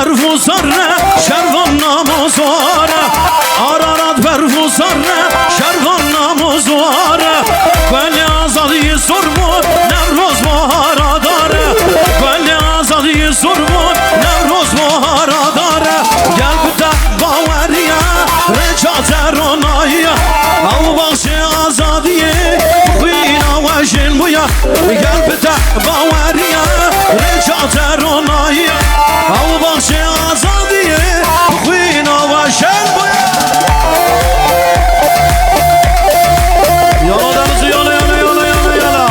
برفوزاره شروان نمازواره آرارات برفوزاره شروان نمازواره ولی آزادی سرمون نوروز بهارا داره ولی آزادی سرمون نوروز بهارا داره گل بده باوریه رجات روناییه او بخش آزادیه خوینا و جن بویا گل بده باوریه رجات روناییه او بخش آزادیه خوینا و جن بویا یالا دنزو یالا یالا یالا یالا یالا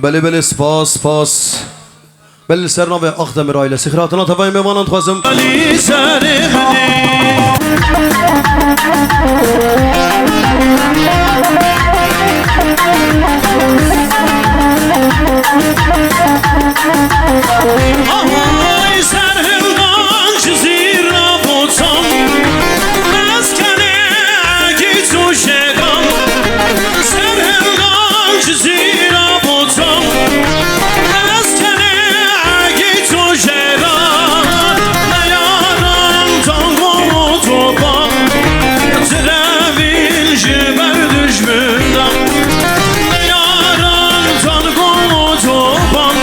بله بله سپاس سپاس بله سرناو اخدمر ailesi خیراتنا تفایم میوانند خوازم علی سرمنی آهای سرهنگان چیزی را بودم مسکنه اگی تو شگم سرهنگان چیزی را بودم مسکنه اگی تو شگم نیارم تانگو تو بام ترابین جبر düşmünden نیارم تانگو تو بام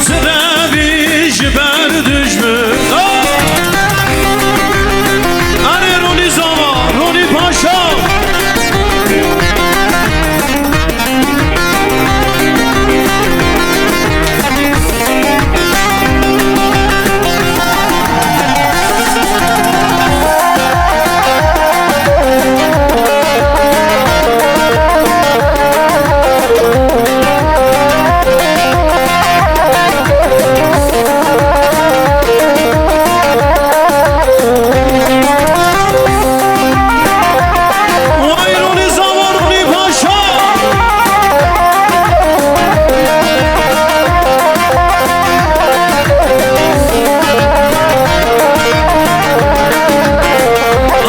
ترابین جبر düşmünden اره رونی زاما رونی پاشا vay رونی زاما رونی پاشا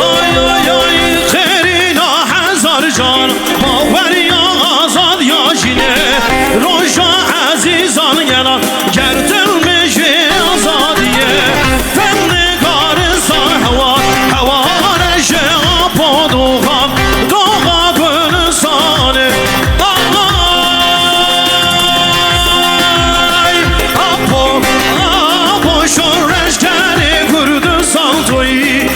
آی آی آی خیرینا هزار جان باوریا آزاد یا جینه روشا عزیزان گلان گردن میشه آزادیه فندگار ساهوار هوارش پادوغان دوغا گلستانه آی آپو آپو شورش کنه کردستان تویی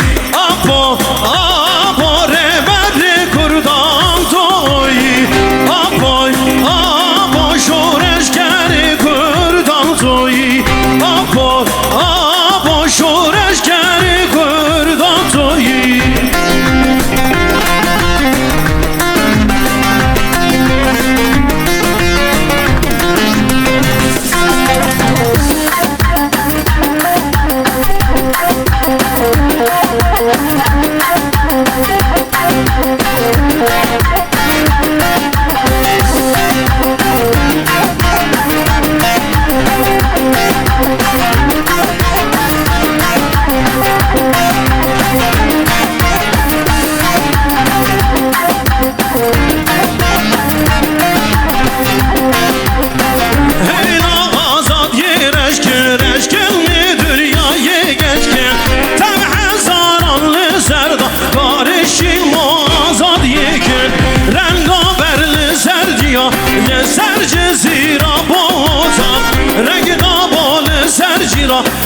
آپو آپو ربر کردان تویی آپو آپو شورش کنه کردان تویی آپو آپو شورش کنه کردان تویی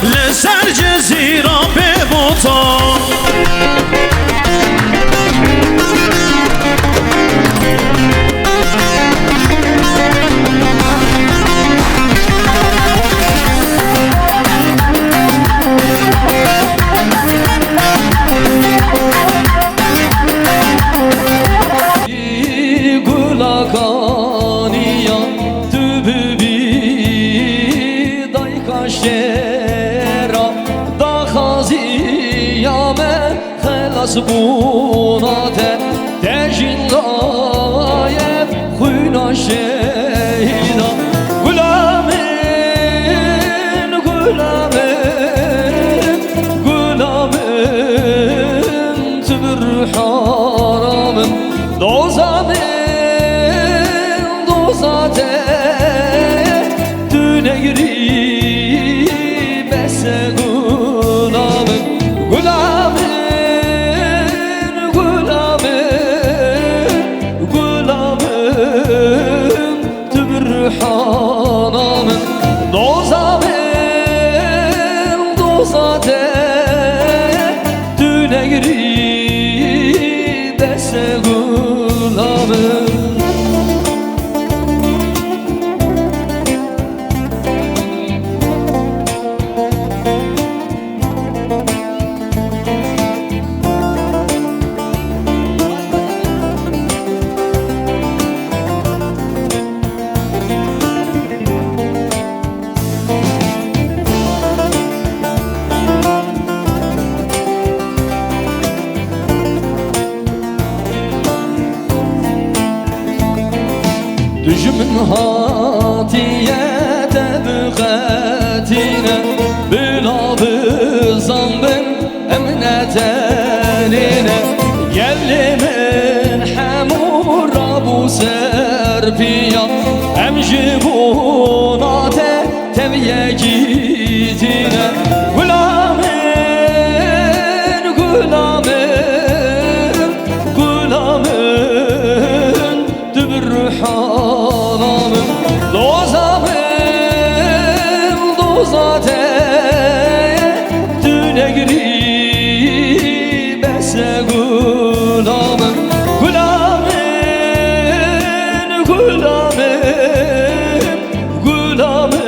لسر جزیره son. Gulakaniya tübübi dayka şera da khaziyame khalas bunate tejinlayem khuyna şeyda gulamin gulamin gulamin tübür haramın dozamin dozate düne girip ese gulamın gulamın gulamın gulamın tübür hanamın dozamin dozate düne girip ese gulamın. Düşümün hatiyete büqetine Bülabı zambın emnetenine Gellimin hemura bu serpiya Emjibunate teviye gitine Gulamin, gulamin, gulamin Dübür hanamın dozamın dozate düne girip ese gulamın gulamın gulamın gulamın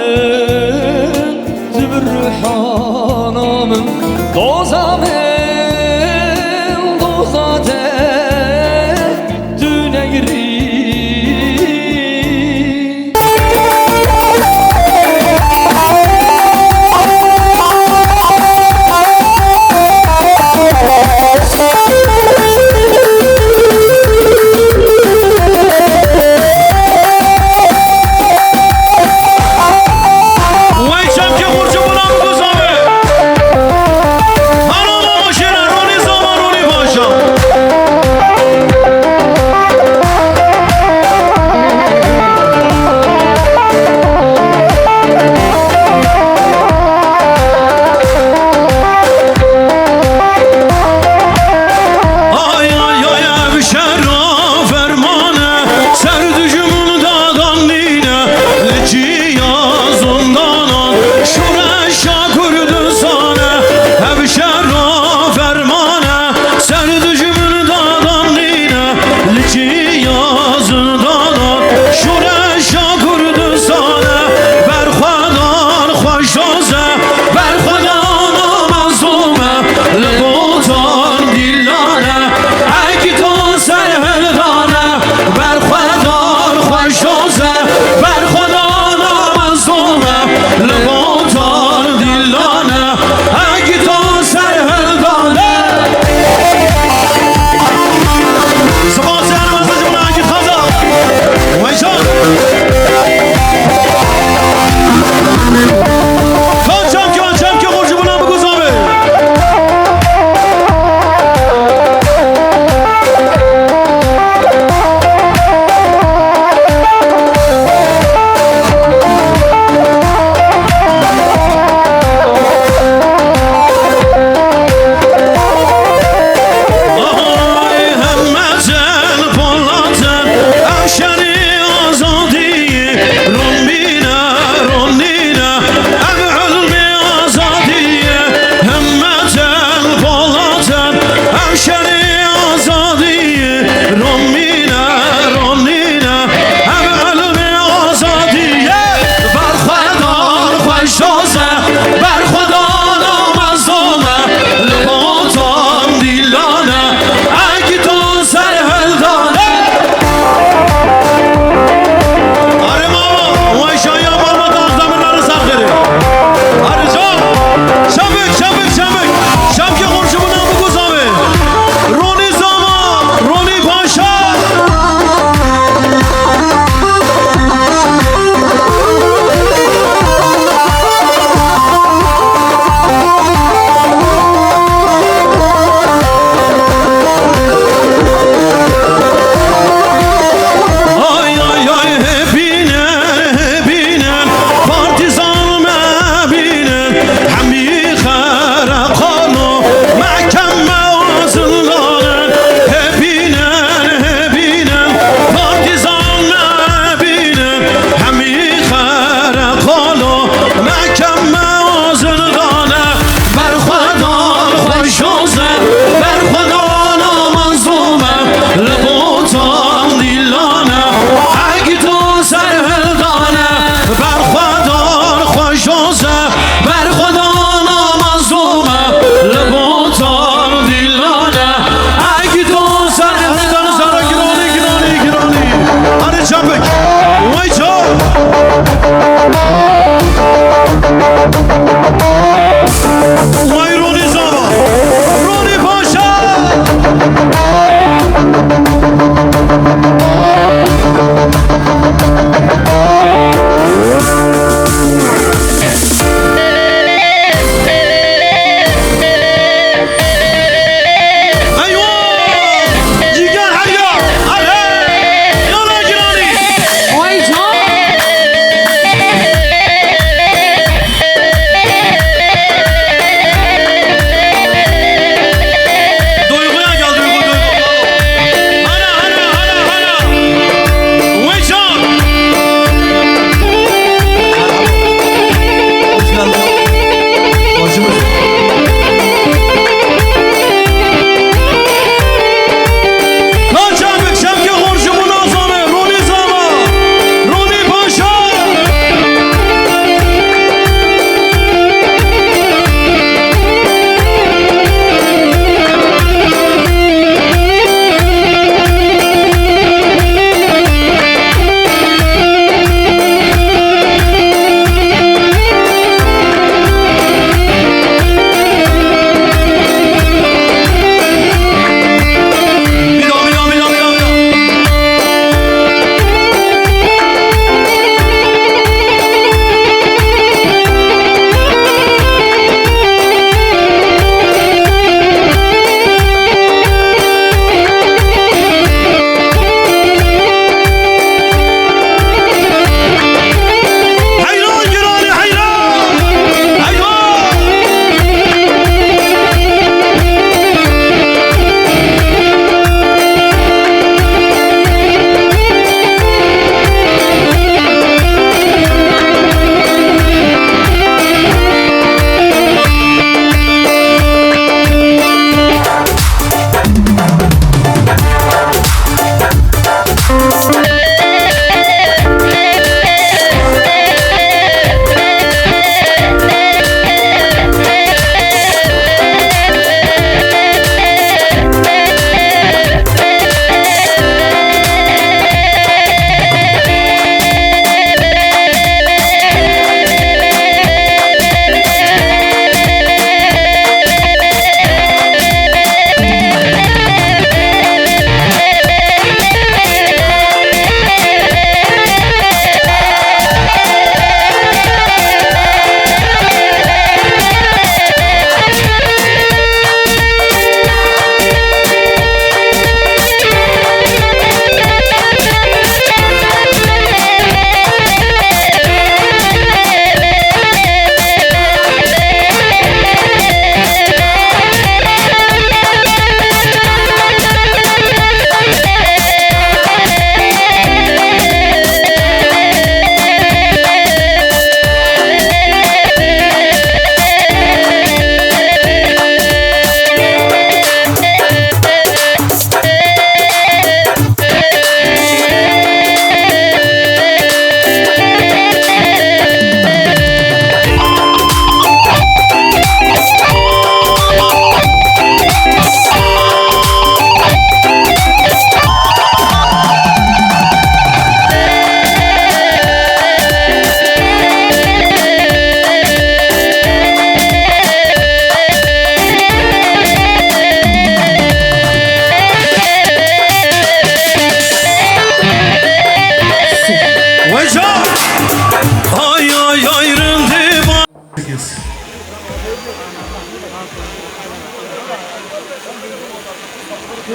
در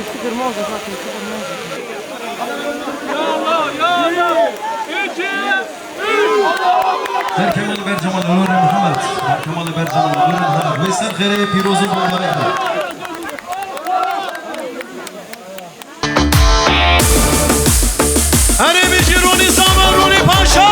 کمال برجمان نور محمد در کمال برجمان نور محمد و سر خیره پیروز و مبارک هره بیشی رونی زمان رونی پاشا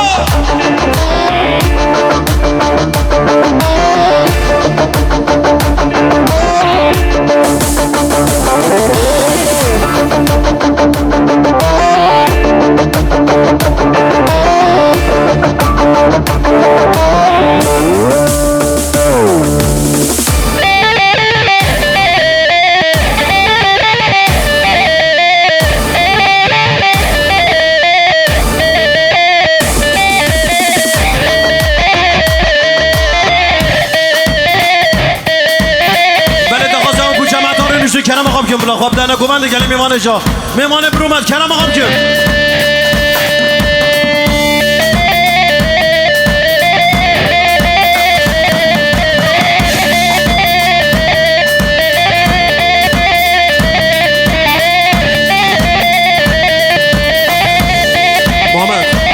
کرم آقام کن بلا خواب دهنه گوند گلی میمان جا میمان برومد کرم آقام کن محمد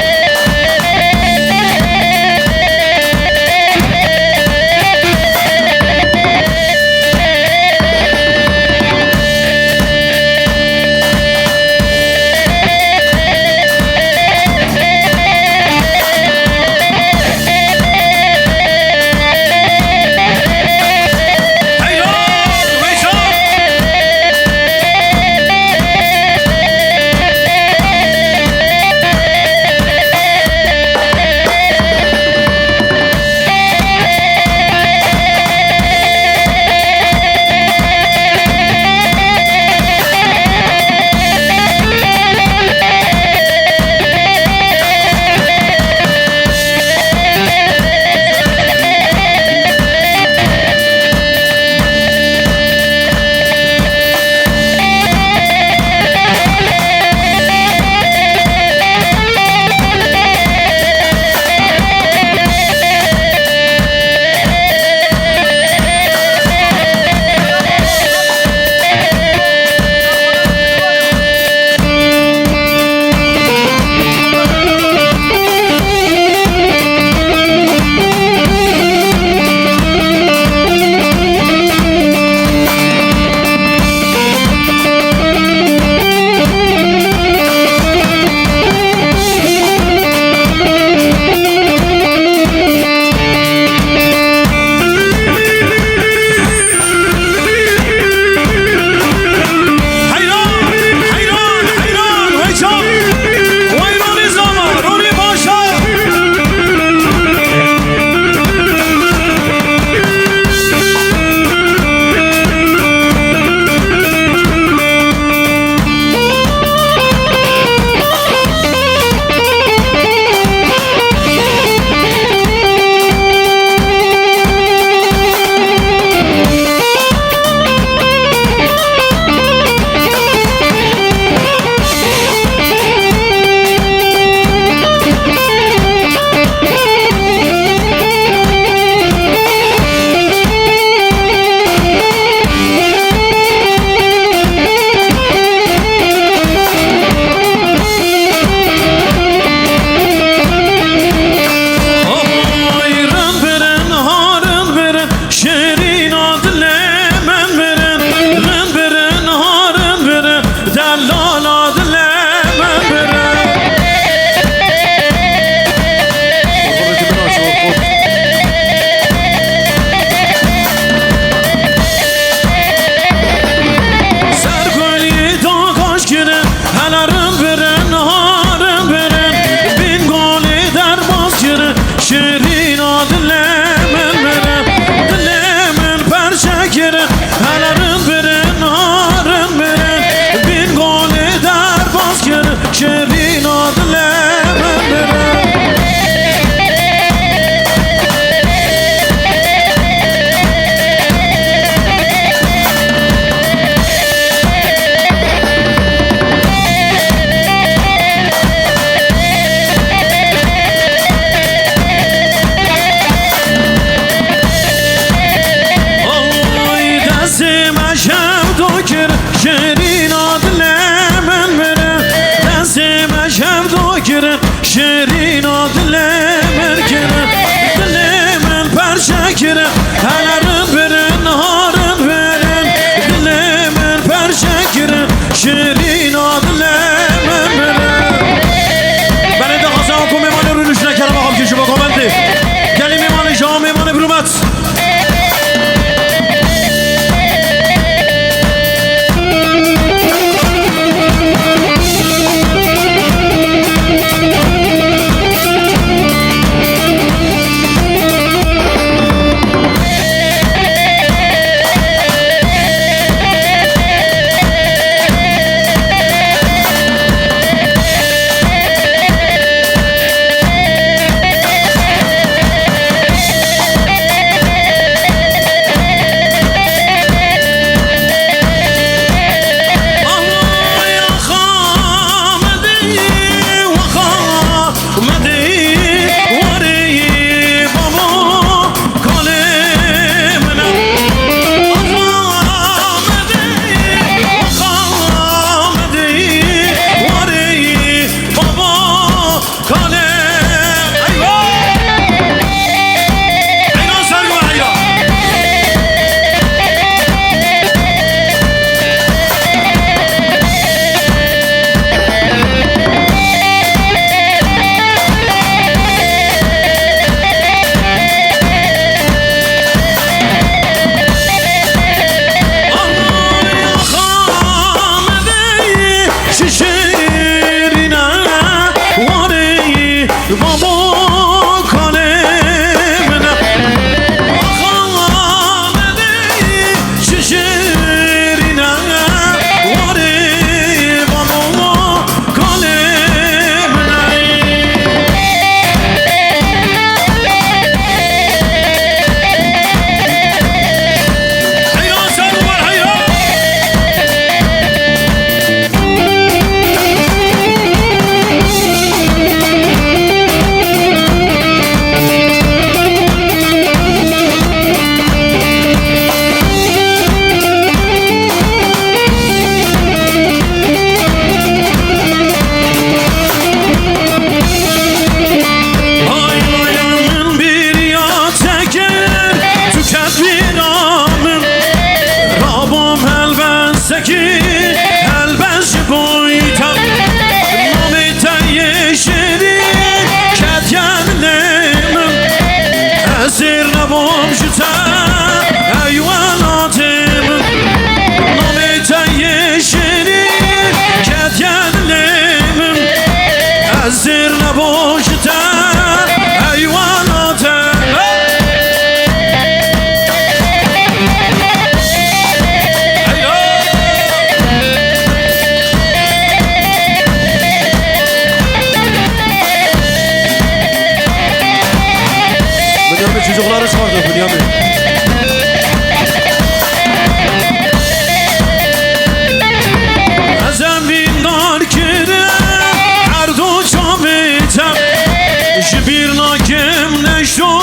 bir nakim neşo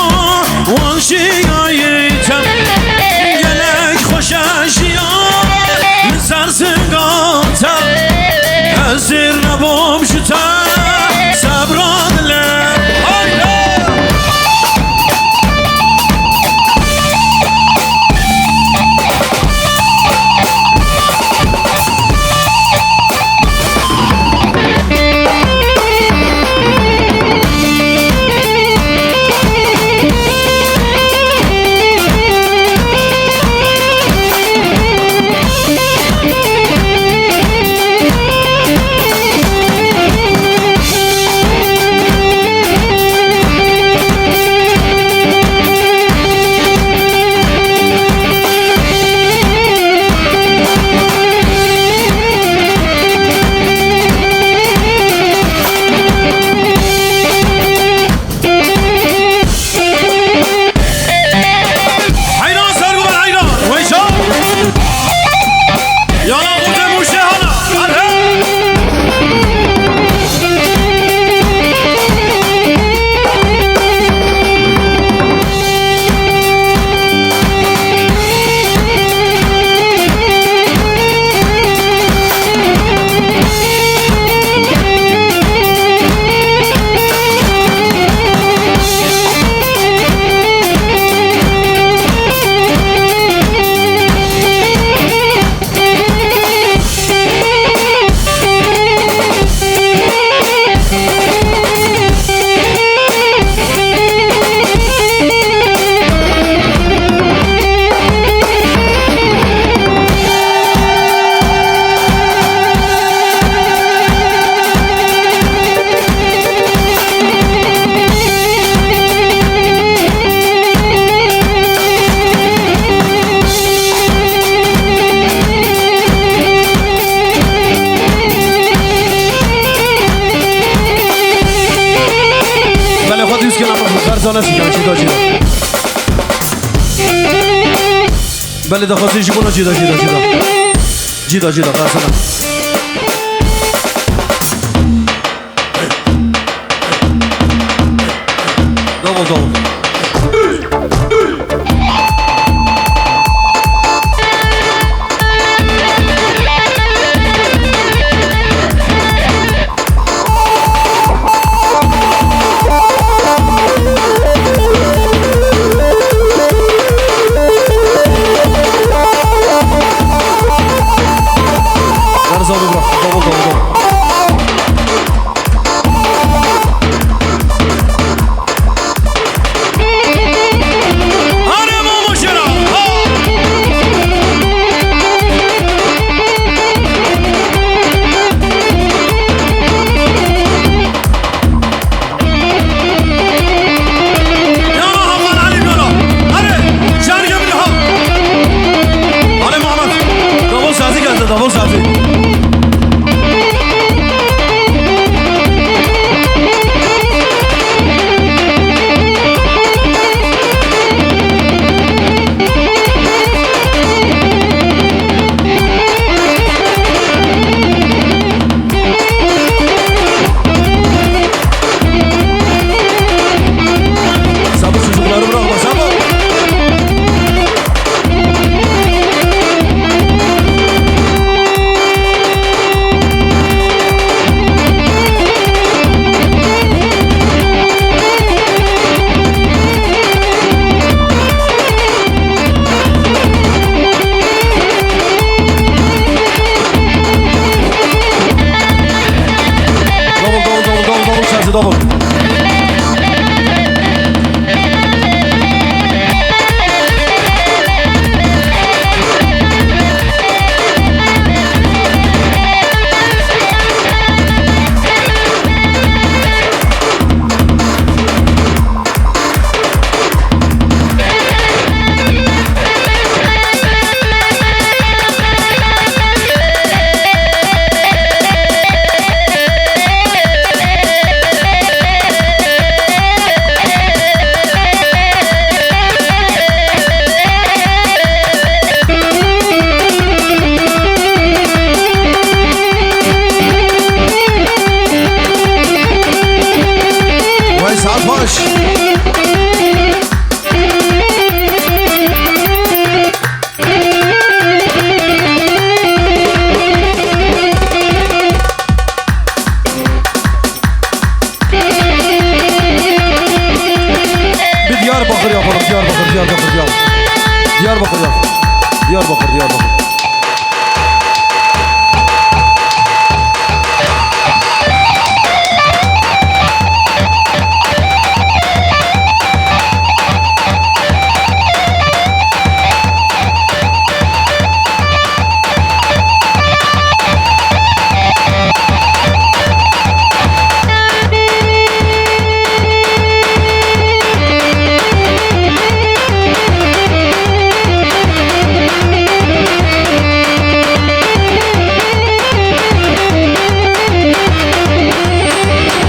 Wan şiyayetem Gelek hoş eşya Sarsın gata Ezir nebom şüte Sabradle Hayda بله دخواستی جیبونا جیدا برسنه دوم Diyarbakır.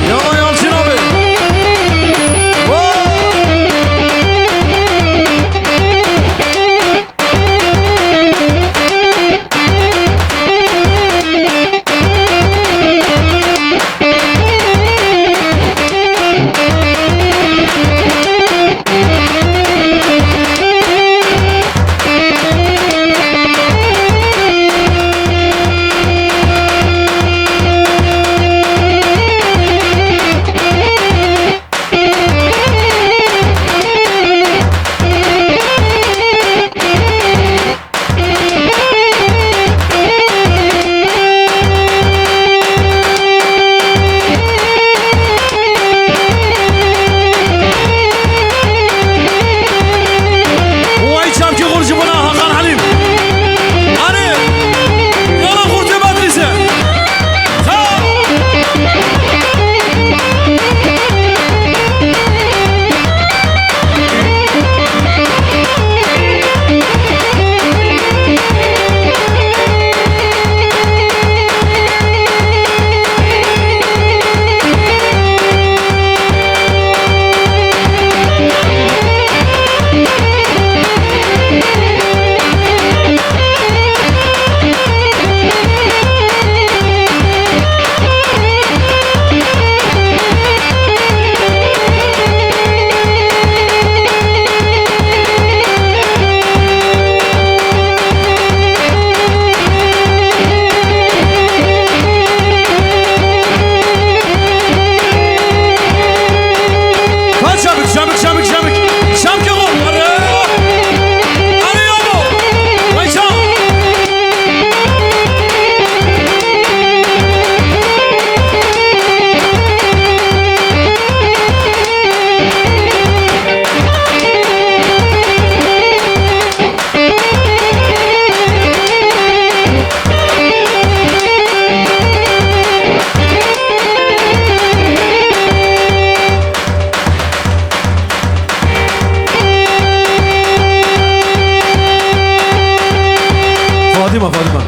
Yalan Yalçın abi. Vay çapki kurcu buna Hakan Halim. Hani yalan kurcu batıysa. Ha. Kaç şabık şabık şabık şabık. Şabık yok. Hadi. Hadi yavrum. Vay çap. Fadime, Fadime.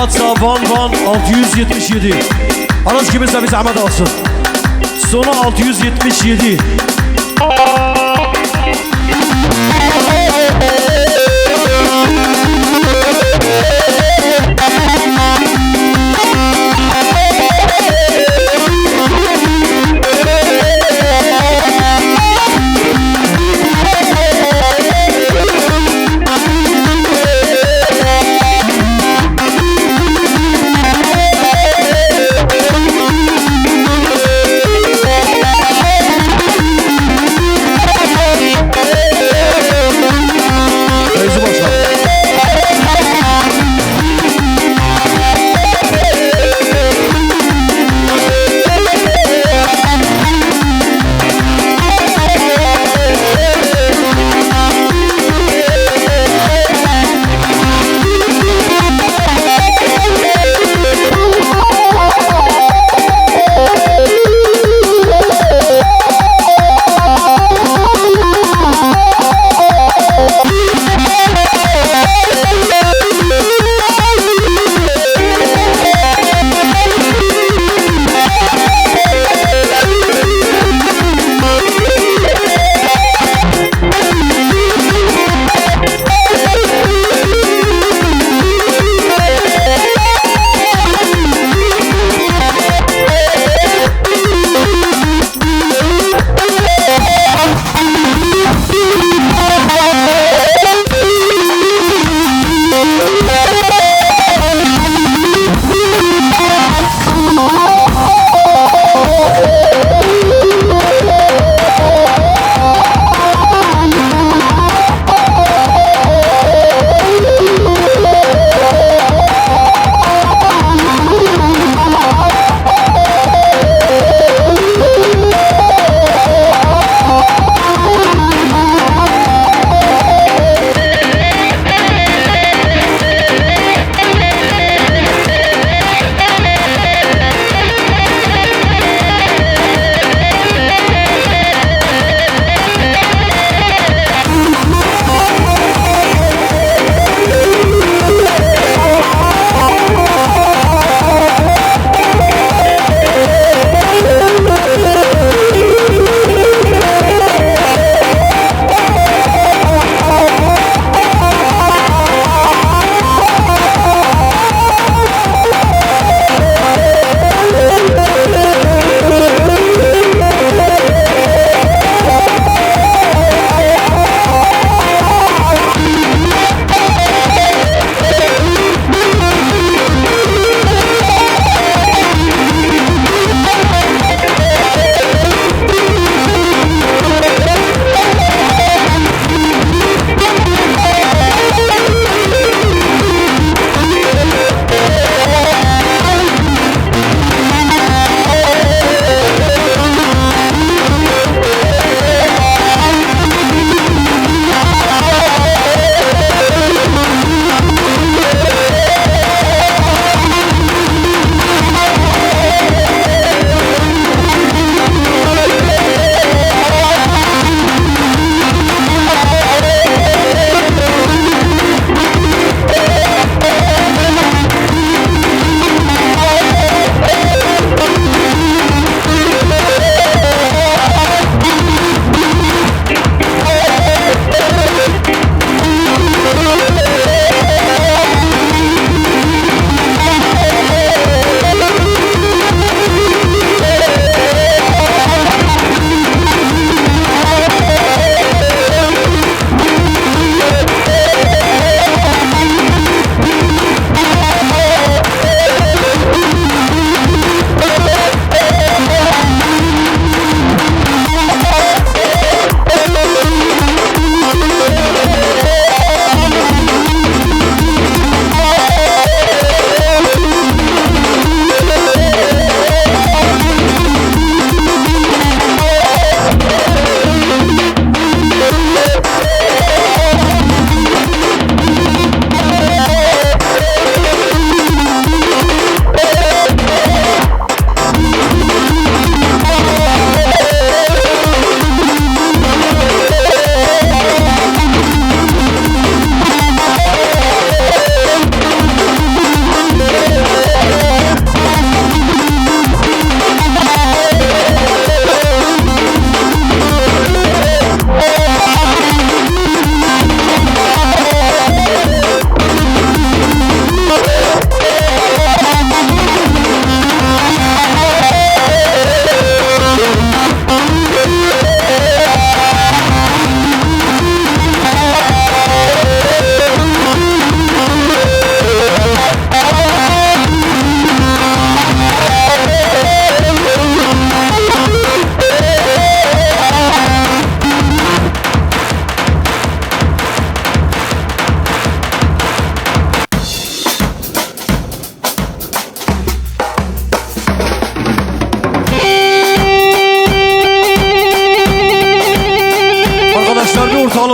WhatsApp Van 677. Aras kimse bir zahmet alsın. Sonu 677. Feyzi Başkan.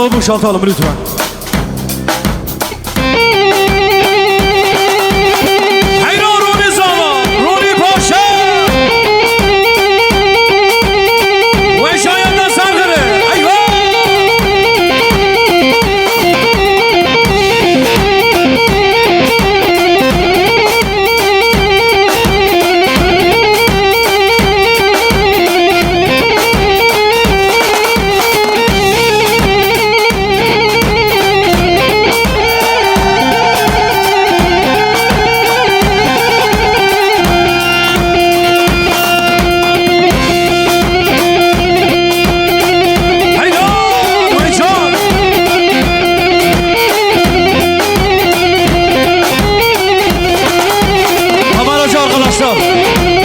Havalı boşaltalım lütfen. Hayro Roni Zama, Roni Paşa. Ve şayanda Serkere. Hayro.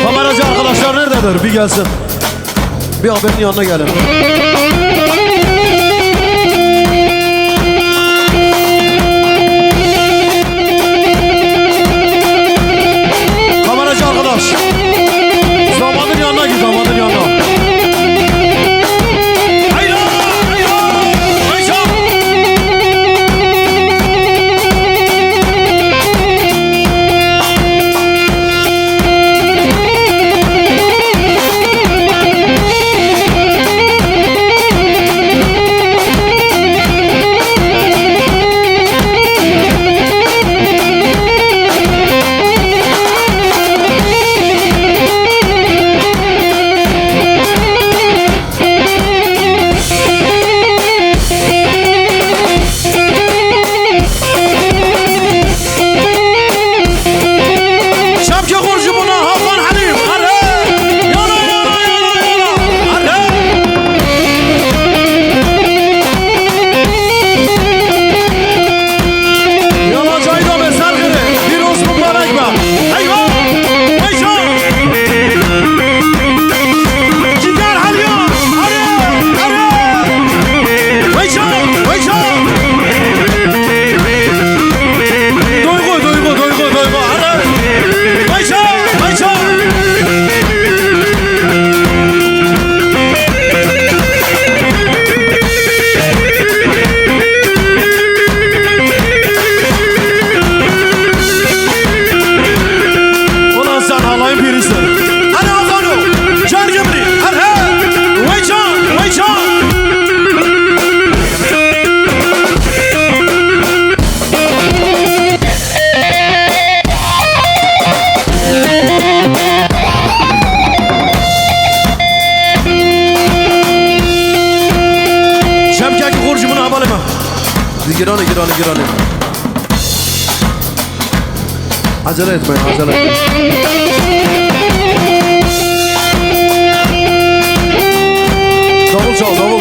Kameracı arkadaşlar nerededir? Bir gelsin. Bir haberin yanına gelin. Kameracı arkadaş. Damadın yanına git, damadın yanına. Hayro. Hayro. Hayro. Şapka kurcu buna Hakan Halim. Hadi. Yana yana yana yana. Hadi. Yana cayda ve Serkere. Bir olsun mübarek be. Hayro. Hayro. Gider hadi ya. Hadi. Hadi. Hayro. Hayro. Duygu. Hadi. Hayro. Hayro. Ulan sen halayın pirisin. Hadi bakalım. Can gibi. Hadi. Hayro. Hayro. Şemkaki kurcu bunu havalı mı? Girane. Acele etmeyin, acele etmeyin. Davul çal, davul.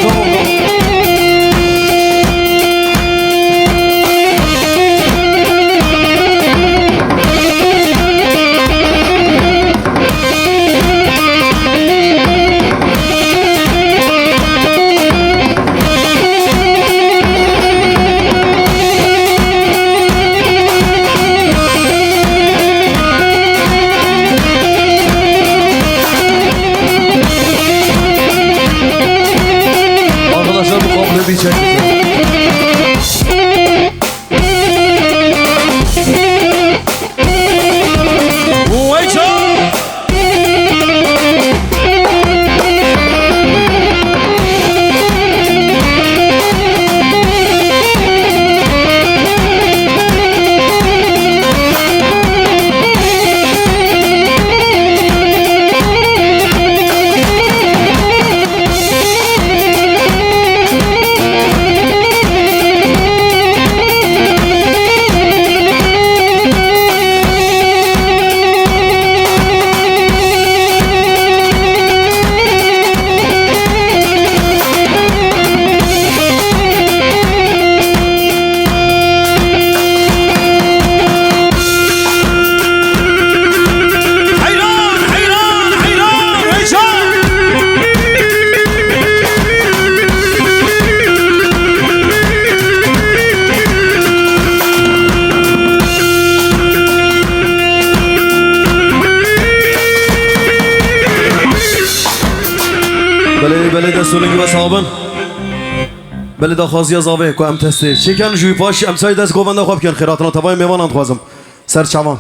Arkadaşlar bu komple bir çek. Belediye sonu gibi sabın. بله دخوازی زاویه که ام تسته چکن جوی پاش ام سای دست گوبنده خواب کن خیراتنا تبای میوان خوازم سر چوان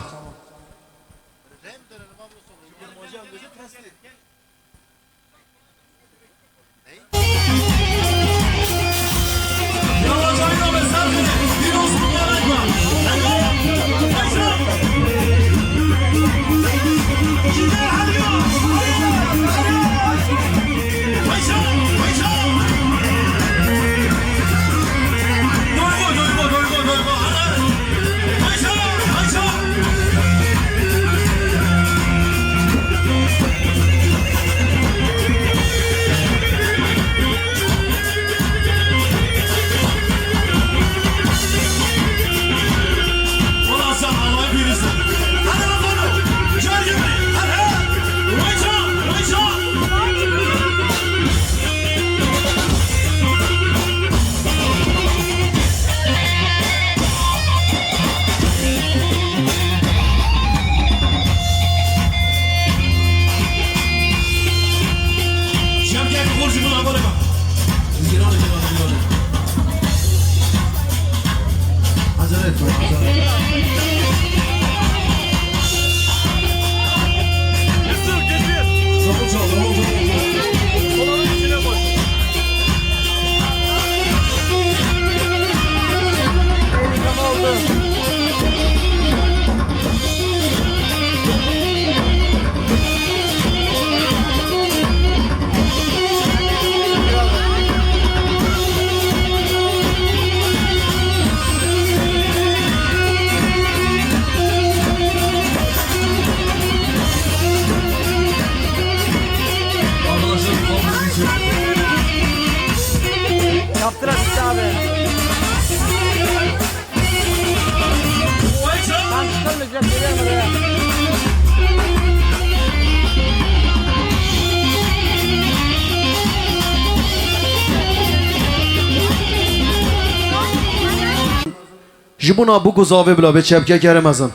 جبونا بوکو زاویه بلا به چپکه کرم ازن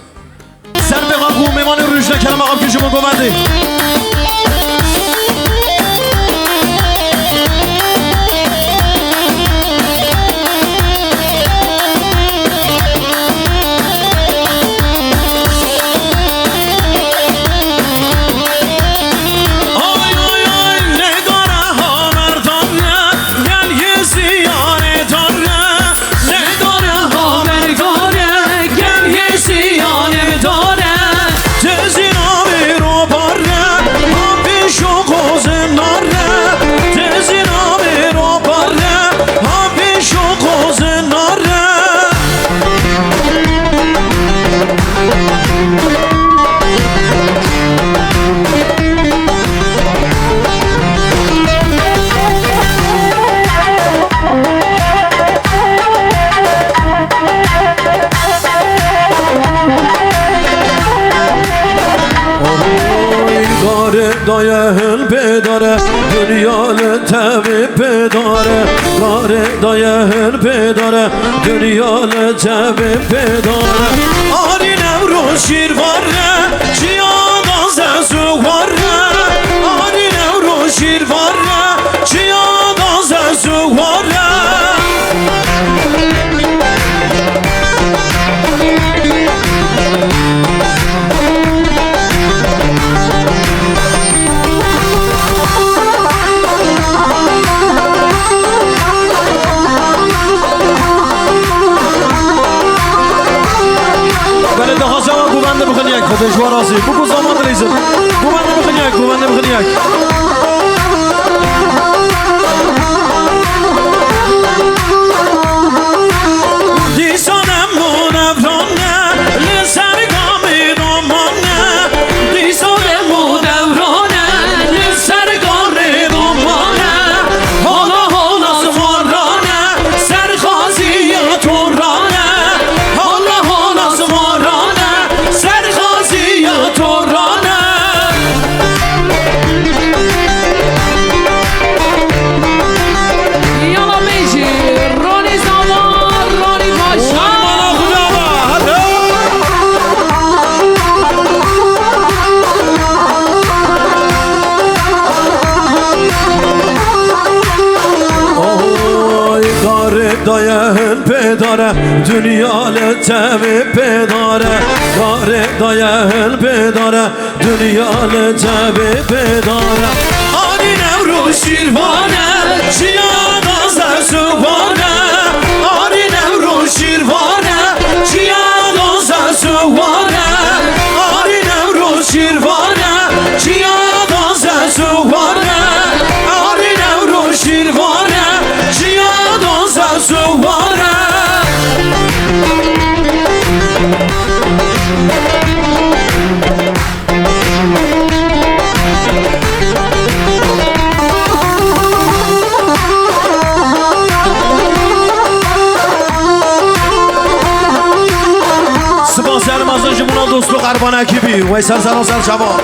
سر به قاقو میمان روش نکرم آقام که شما گومنده دایه بداره دنیا لطفی بداره داره دایه بداره دنیا لطفی بداره آری نورو شیر واره چیان از واره آری نورو شیر واره چیان از واره خودش وارازی بگو زمان ریزم گومنده بخن یک دیسانم منورانه لسرگامی دومانه دیسانم منورانه لسرگامی دومانه حالا زمارانه سرخازی تورانه حالا زمارانه سرخازی تورانه دنیا لتوی پداره داره دایل پداره دنیا لتوی پداره آنی نورو شیروانه چیا دازه سوانه آنی نورو شیروانه چیا دازه سوانه آنی نورو شیروانه چیا دازه سوانه آنی نورو شیروانه چیا دازه سوانه سپاس از جمهور دوست و قربان اکیبی و سر شما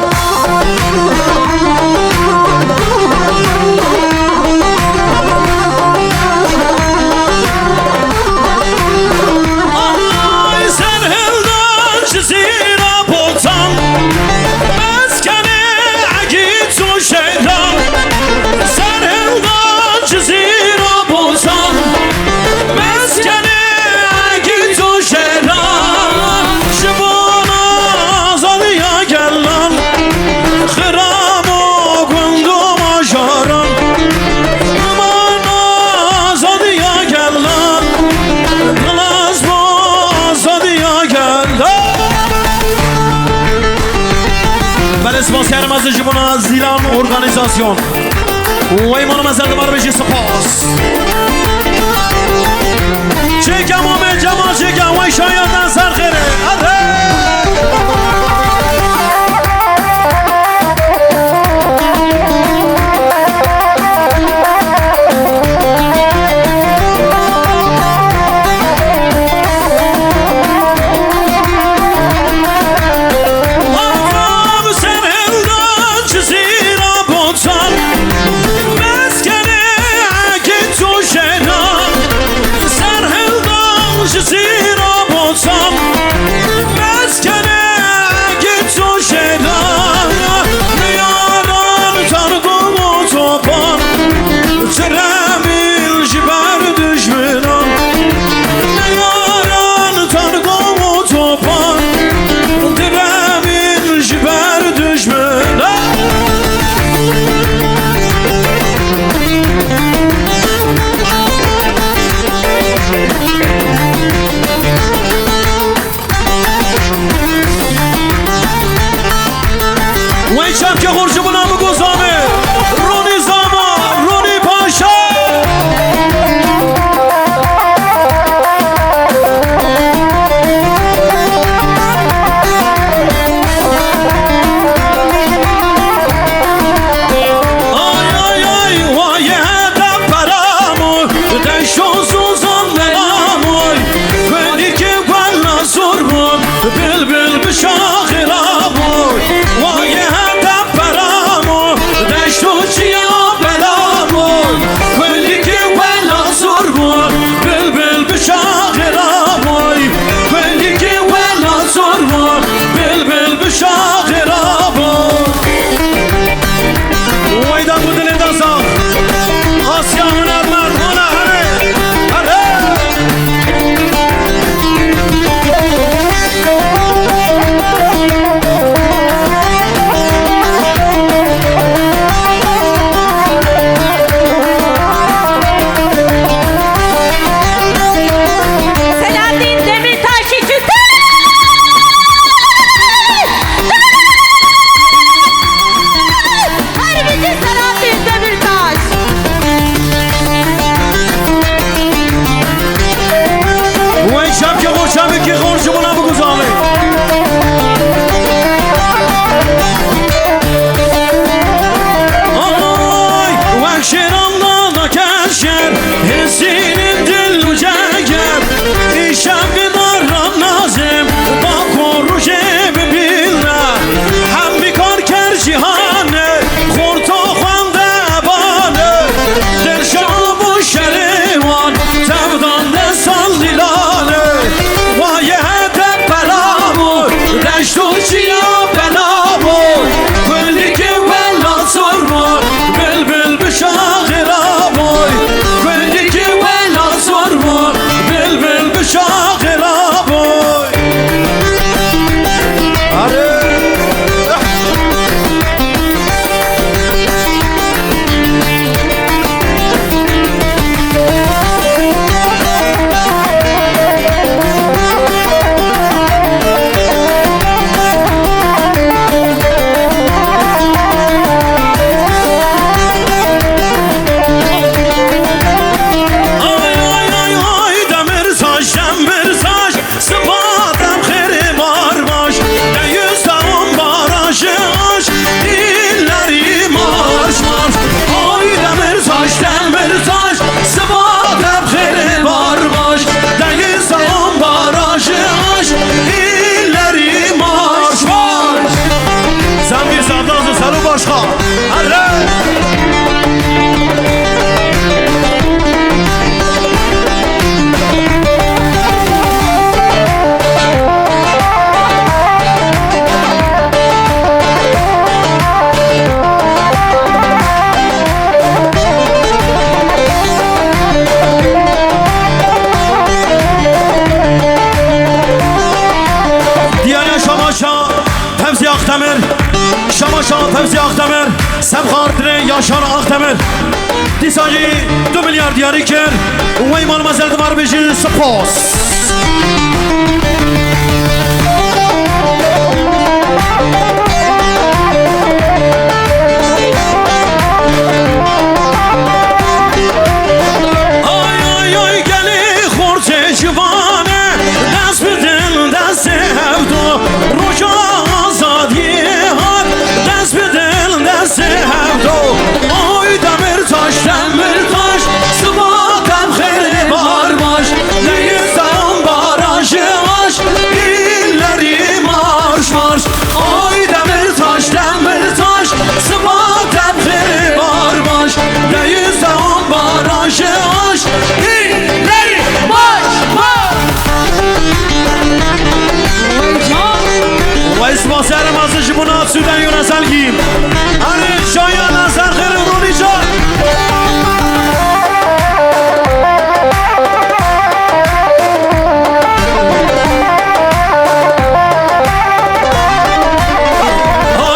سپاسگزارم از جمهور زیلان ارگانیزاسیون و ایمانم از اعتبار بشی سپاس چکم و به جمال چکم و شاید نظر خیره زیرا بازم Akdemir Şamaşan Fevzi Akdemir Semkhardine Yaşar Akdemir Disacı 2 milyar diyarı kir Ve iman mezeldi var beji Spos Süden yönetsel giyim Hani şayana serkeri Ronican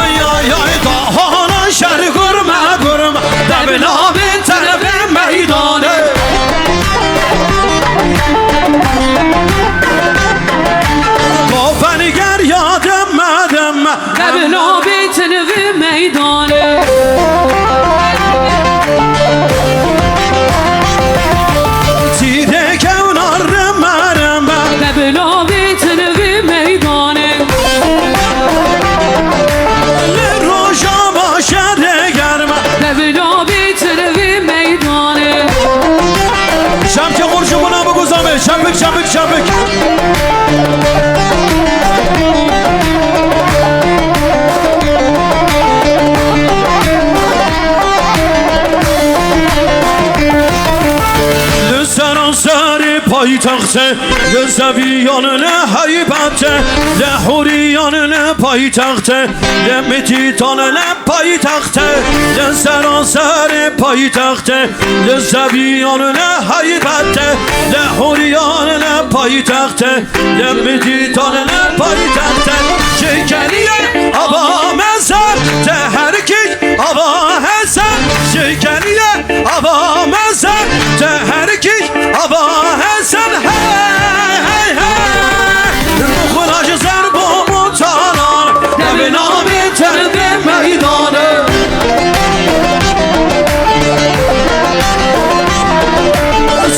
Ay ay ay dahana şer görme görme Debil abin talebi meydanı Kafeni ger ya demme demme Debil abi televi meydanı Tide kevnar remme remme Debil abi televi meydanı Roja başa de germe Debil abi televi meydanı Şemke kurşu buna bu kuzamı Şempik şempik şempik پایتخته لزویان لحیبته لحوریان لپایتخته لمتیتان لپایتخته لسراسر پایتخته لزویان لحیبته لحوریان لپایتخته لمتیتان لپایتخته شکریه آبا مزر تهرکی آبا حسن شکریه آبا مزر تهرکی آبا حسن hey hey hey Ruhulaş zerbo mutalar Devin abi terbi meydanı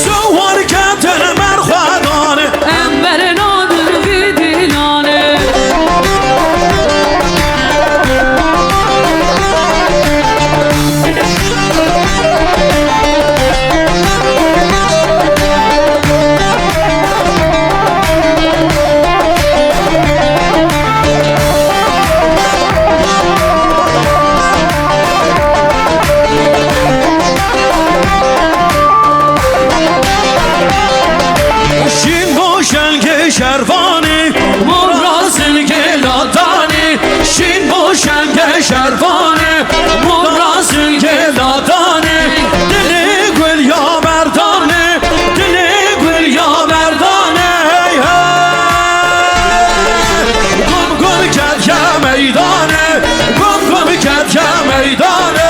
Suvar kentine merhadanı Enverin adır vidilanı شرفانی مراسل گلادانی شین بوشن که شرفانی مراسل گلادانی دلی گل یا مردانی دلی گل یا مردانی گم گم کرد که میدانه گم گم کرد که میدانه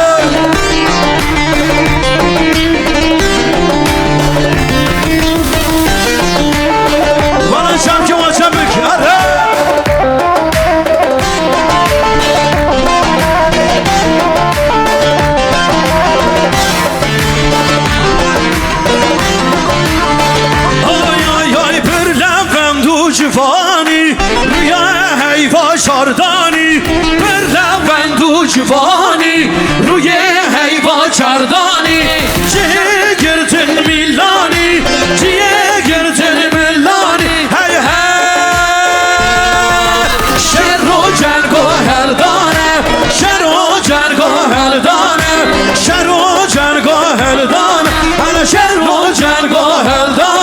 شاردانی بر لبندو جوانی روی حیوا چردانی چه گردن میلانی چه گردن میلانی هی هی شر و جنگ و هلدانه شر و جنگ و هلدانه شر و جنگ و هلدانه انا شر و جنگ و هلدانه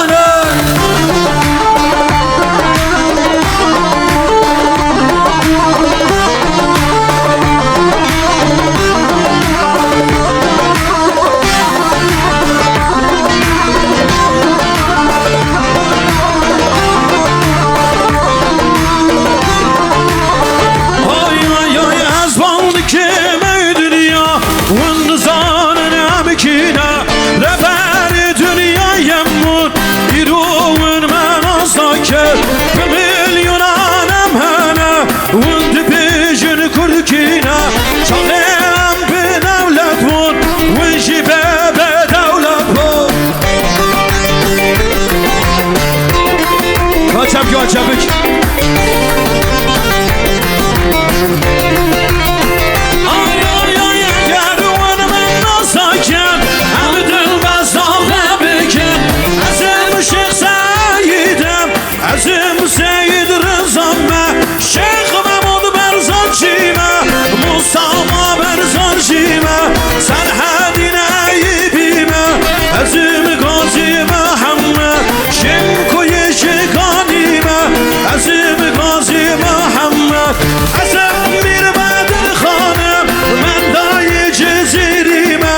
عزم میر بدر خانم من دای جزیریمه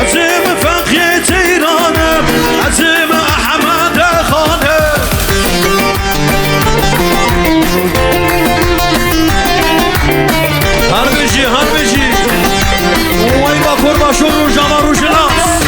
عزم فقیه تیرانم عزم احمد خانم هر بجی وای با کرباشون رو جاما رو جلاس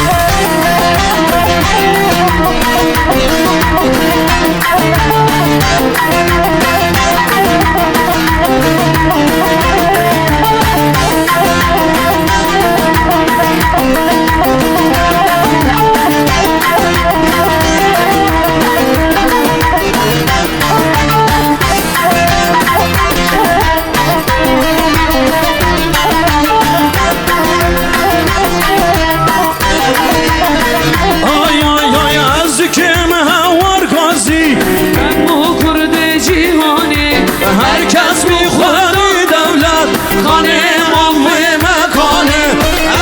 هر کس میخوری دولت خانه مامه مکانه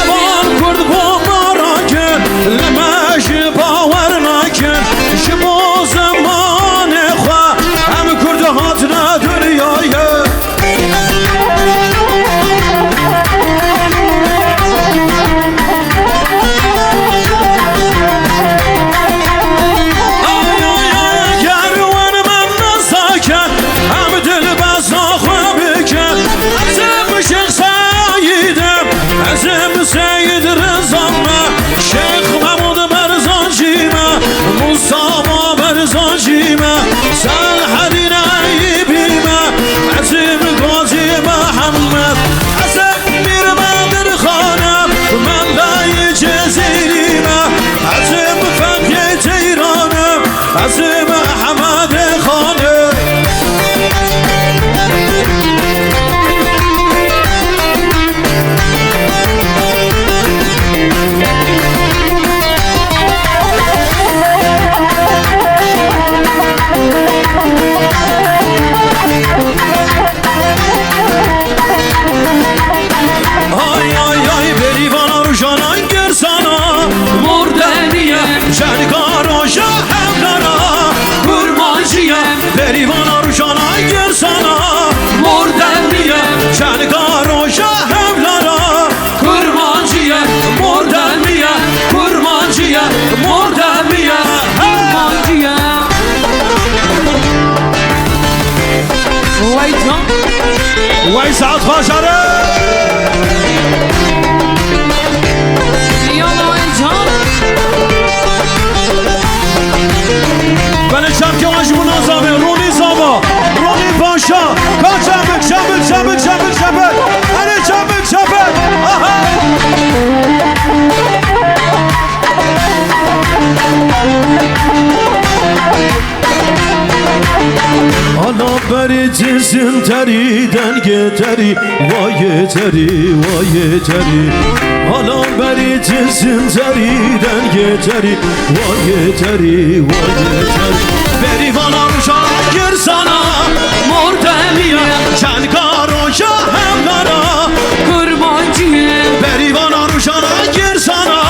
اوان کرد با ما که لمش باور نکن شما زمان خواه هم کرد هات ندریایه سید رزامه شیخ محمود برزانجیمه مصطفی برزانجیمه سلحدین عیبیمه عزیم قاضی محمد عزم میر بدر خانم من دای جزیریمه عزم فقیه تیرانم عزم احمد خانم بریوانا رو جانای گرسانا مردن میه شنگار و شهم لارا کرمانجیه مردن میه کرمانجیه مردن میه کرمانجیه وای سعد خاشره بله شب که واجبون آزامه رونی زاما رونی پاشا کاچمک شبک هنه شبک آها حالا بری جزین تری دنگ تری وای تری حالا بری جزین تری دنگ تری وای تری بری وانا رو شاید گرسانا مردمیه چنگار و شاهم لارا کرمانجیه بری وانا رو شاید گرسانا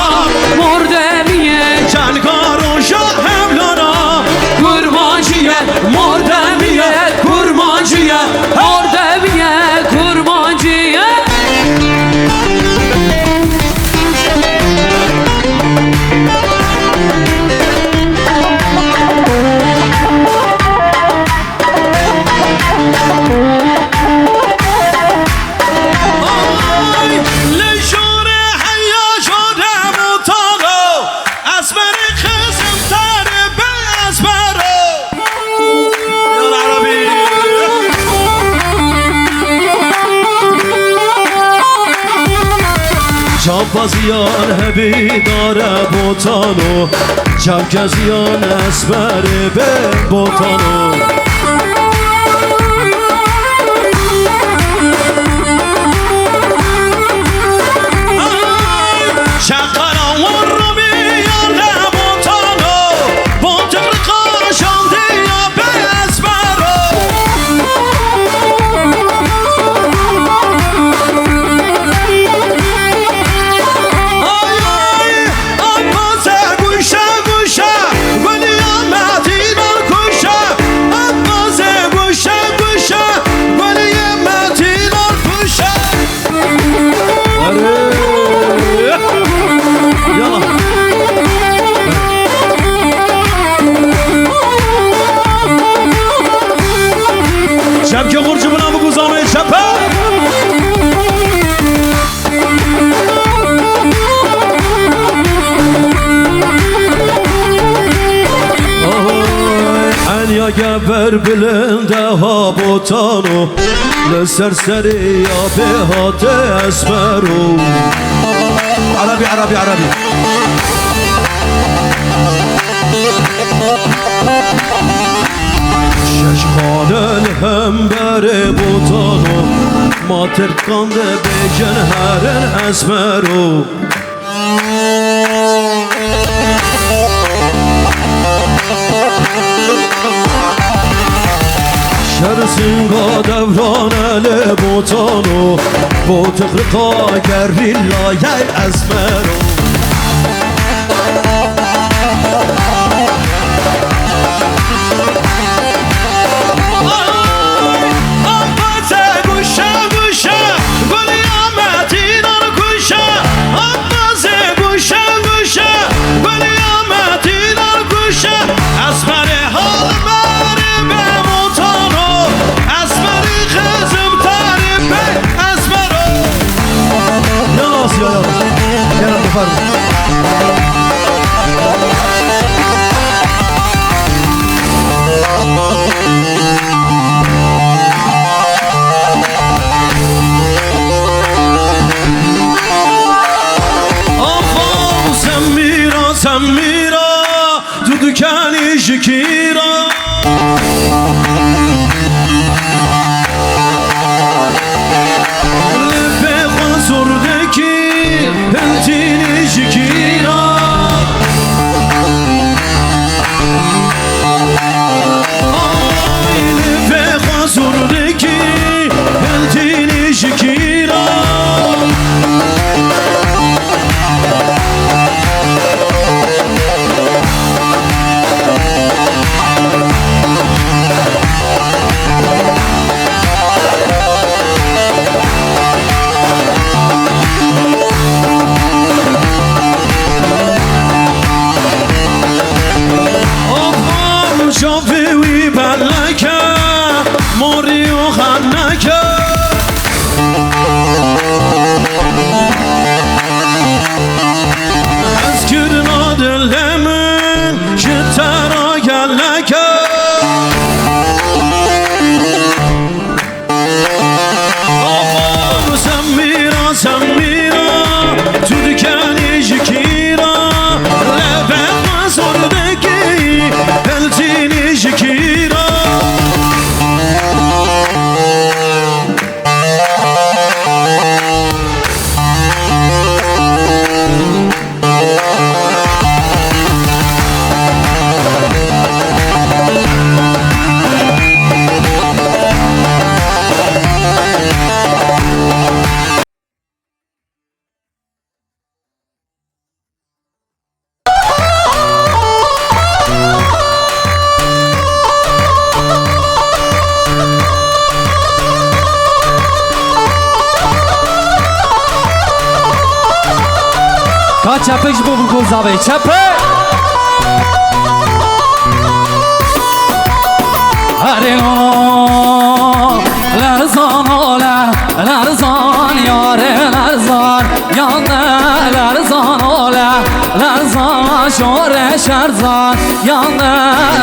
مردمیه چنگار و شاهم لارا کرمانجیه مردمیه کرمانجیه مردمیه کرمانجیه بازیان هبی داره بوتانو چرکزیان اسبره به بوتانو سر بلند ها بوتانو لسر سری یا به هات اسمرو عربی عربی عربی شش خانن هم بر بوتانو ما ترکانده بیجن هرن اسمرو شرسنگا دوران لبوتانو با تخرقا گری لایه اسمرو سمیرا تو دکانی شکیرا لفه خسردکی هنتینی شکیرا لفه خسردکی هنتینی شکیرا شافوی بلکه موری و خنکه از کرنا دلمن شترا گلکه آفا سمیرا سمیرا تو دکنی جکیرا لبه خسردگی هلتینی شکیرا Ka çepek bu bu zabe çepek Arino Lerzan ola Lerzan yare Lerzan Yanne Lerzan ola Lerzan şore şerzan Yanne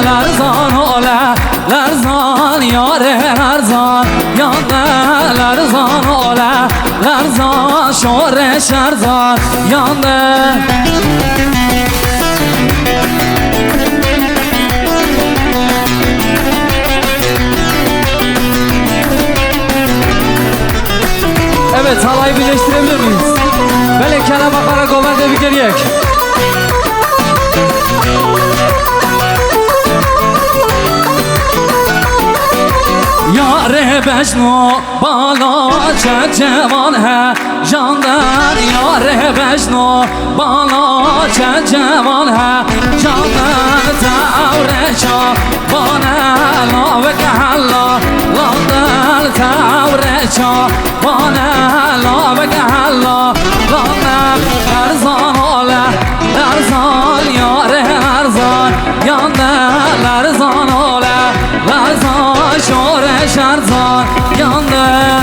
Lerzan ola Lerzan yare Lerzan Yanne Lerzan ola Lerzan şore şerzan Yanne Evet, halayı birleştirebilir miyiz? Böyle kere bakarak Gover'de bir geriyek. Yare beşno bala çeçevan he Jandan yare beşno bala çeçevan he Jandan tavreça bana lave kahalla Landan tavreça bana lave kahalla Landan erzan ola erzan yare erzan Yanda erzan ola erzan şore şerzan Yanda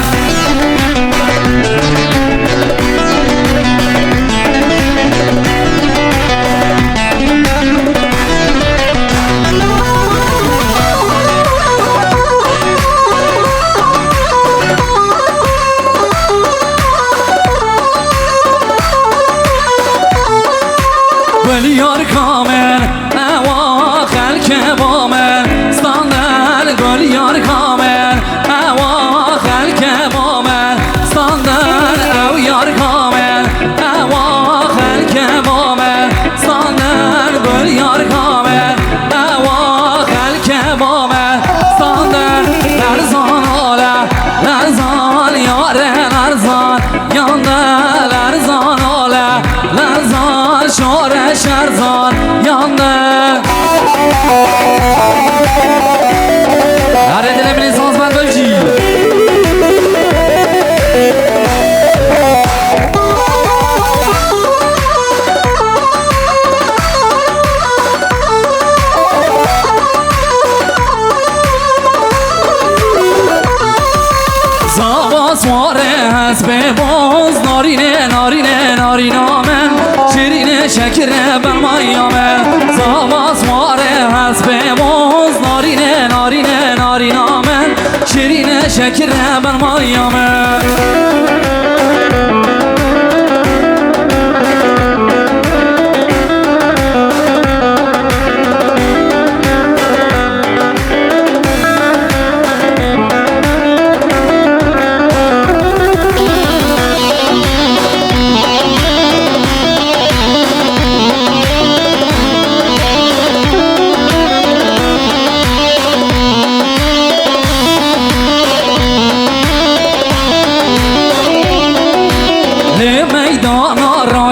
سواره هست به باز نارینه نارینه نارینامن شیرینه شکره برمایامه زابا سواره هست به باز نارینه نارینه نارینامن شیرینه شکره برمایامه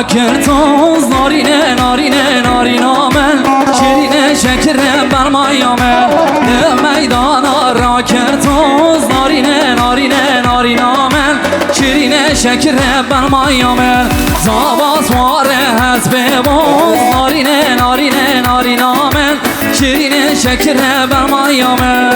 کرتاز نارینه نارینه نارینامن شیرینه شکره برمایامه میدانا را کرتاز نارینه نارینه نارینامن شیرینه شکره برمایامه زاباز واره هست به باز نارینه نارینه نارینامن شیرینه شکره برمایامه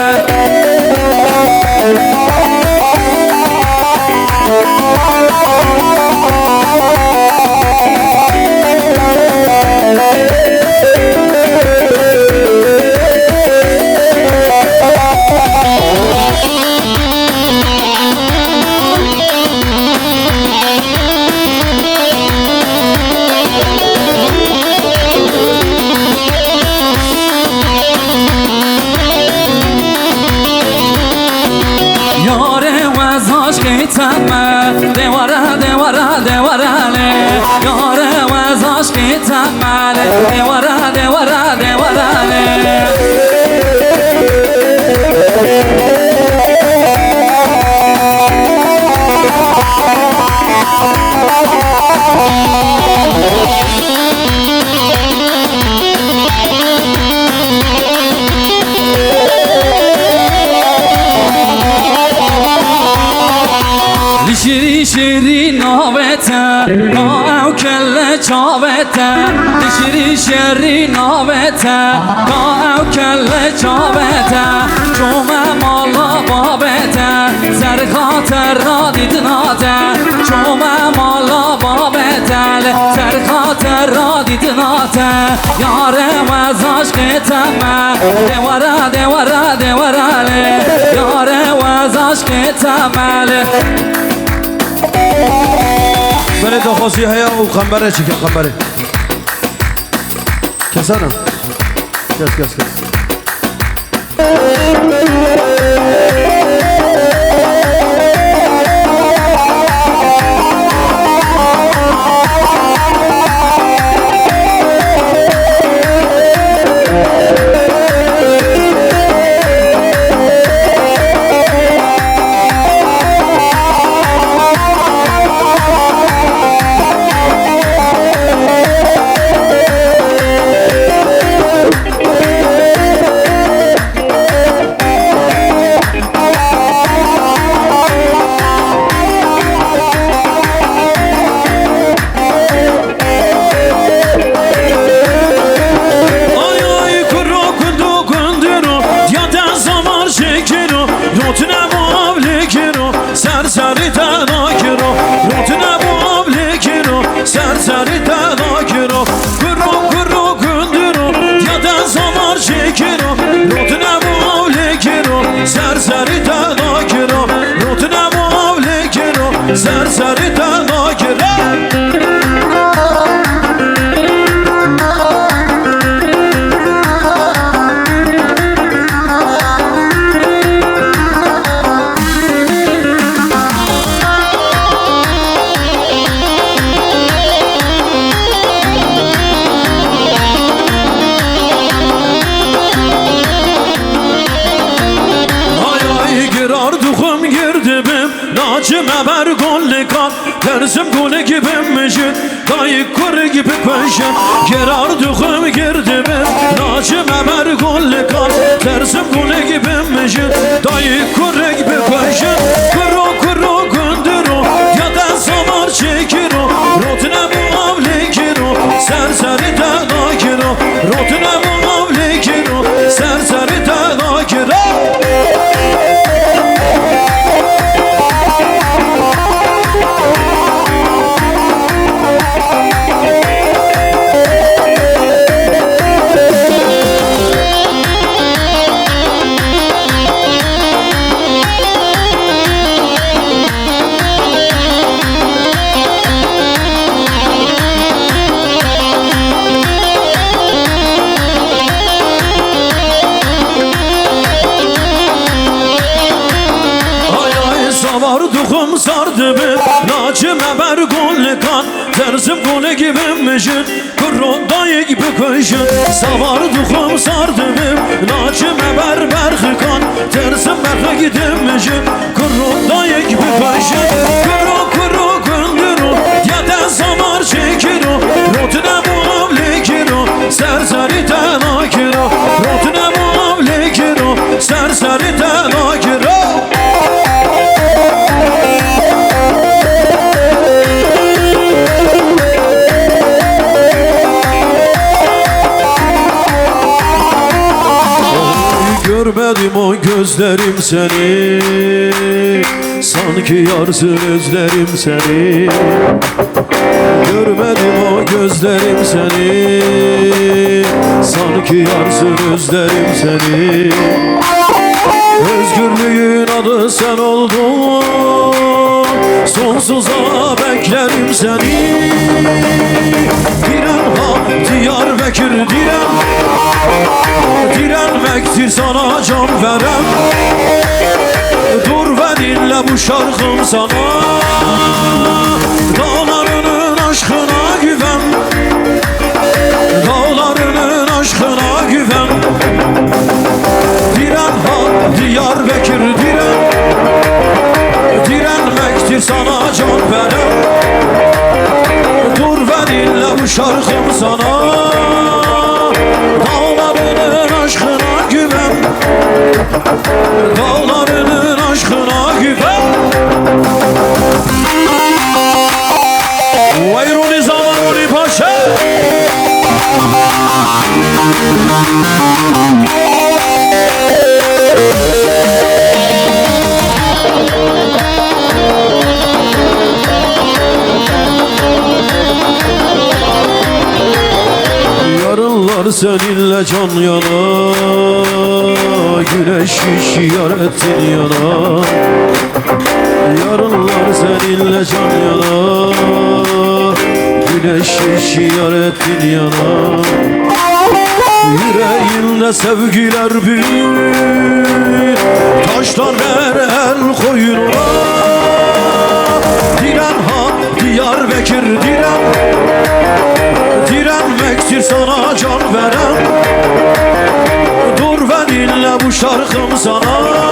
devara devara devarale yare vaz aşkı tamale devara devara devarale شیری نابته او کل چابته شیری شیری نابته او کل چابته چوم مالا بابته سر خاطر را دیدناته چوم مالا بابته سر خاطر را دیدناته یاره وز عشقتمه دواره دواره دواره یاره وز عشقتمه بله دخواسی هیا و قنبره چی که قنبره کسانم کس سرسری تنها کرد Nacime ver golle kan Terzim gole gibi mişin Dayı kuru gibi peşin Gerardıkım girdimim Nacime ver golle kan Terzim gole gibi mişin Dayı kuru gibi peşin Kuru kuru gündürü Ya da samar çekir o Rotine bu avlikir o Serseri tenakir o Rotine bu avlikir o Serseri tenakir o Savardıqım sardı bir Nacım əbər qolli kan Tərzim qoli gibi mişin Qırrodayı gibi kışın Savardıqım sardı bir Nacım əbər bərxi kan Tərzim bərxi gidim mişin Qırrodayı gibi kışın Kırro kırro gündürü Yeden samar çekiro Rotine muavli kiro Serseri tena kiro Rotine muavli kiro Serseri tena kiro Görmedim o gözlerim seni Sanki yarsın özlerim seni Görmedim o gözlerim seni Sanki yarsın özlerim seni Özgürlüğün adı sen oldun Sonsuza beklerim seni Diren ha Diyarbakır diren Direnmektir sana can veren Dur ve dinle bu şarkım sana Dağlarının aşkına güven Dağlarının aşkına güven Diren ha Diyarbakır diren Direnmektir sana can veren Dur ve dinle bu şarkım sana Dağlarının aşkına güven Dağlarının aşkına güven Vayruni zamanuni paşa Yarınlar seninle can yana Güneş şişiyor etin yana Yarınlar seninle can yana Güneş şişiyor etin yana Yüreğinde sevgiler büyür Taşlar ver el koyununa Diren ha Diyarbakır diren Direnmektir sana can veren Dur ve dinle bu şarkım sana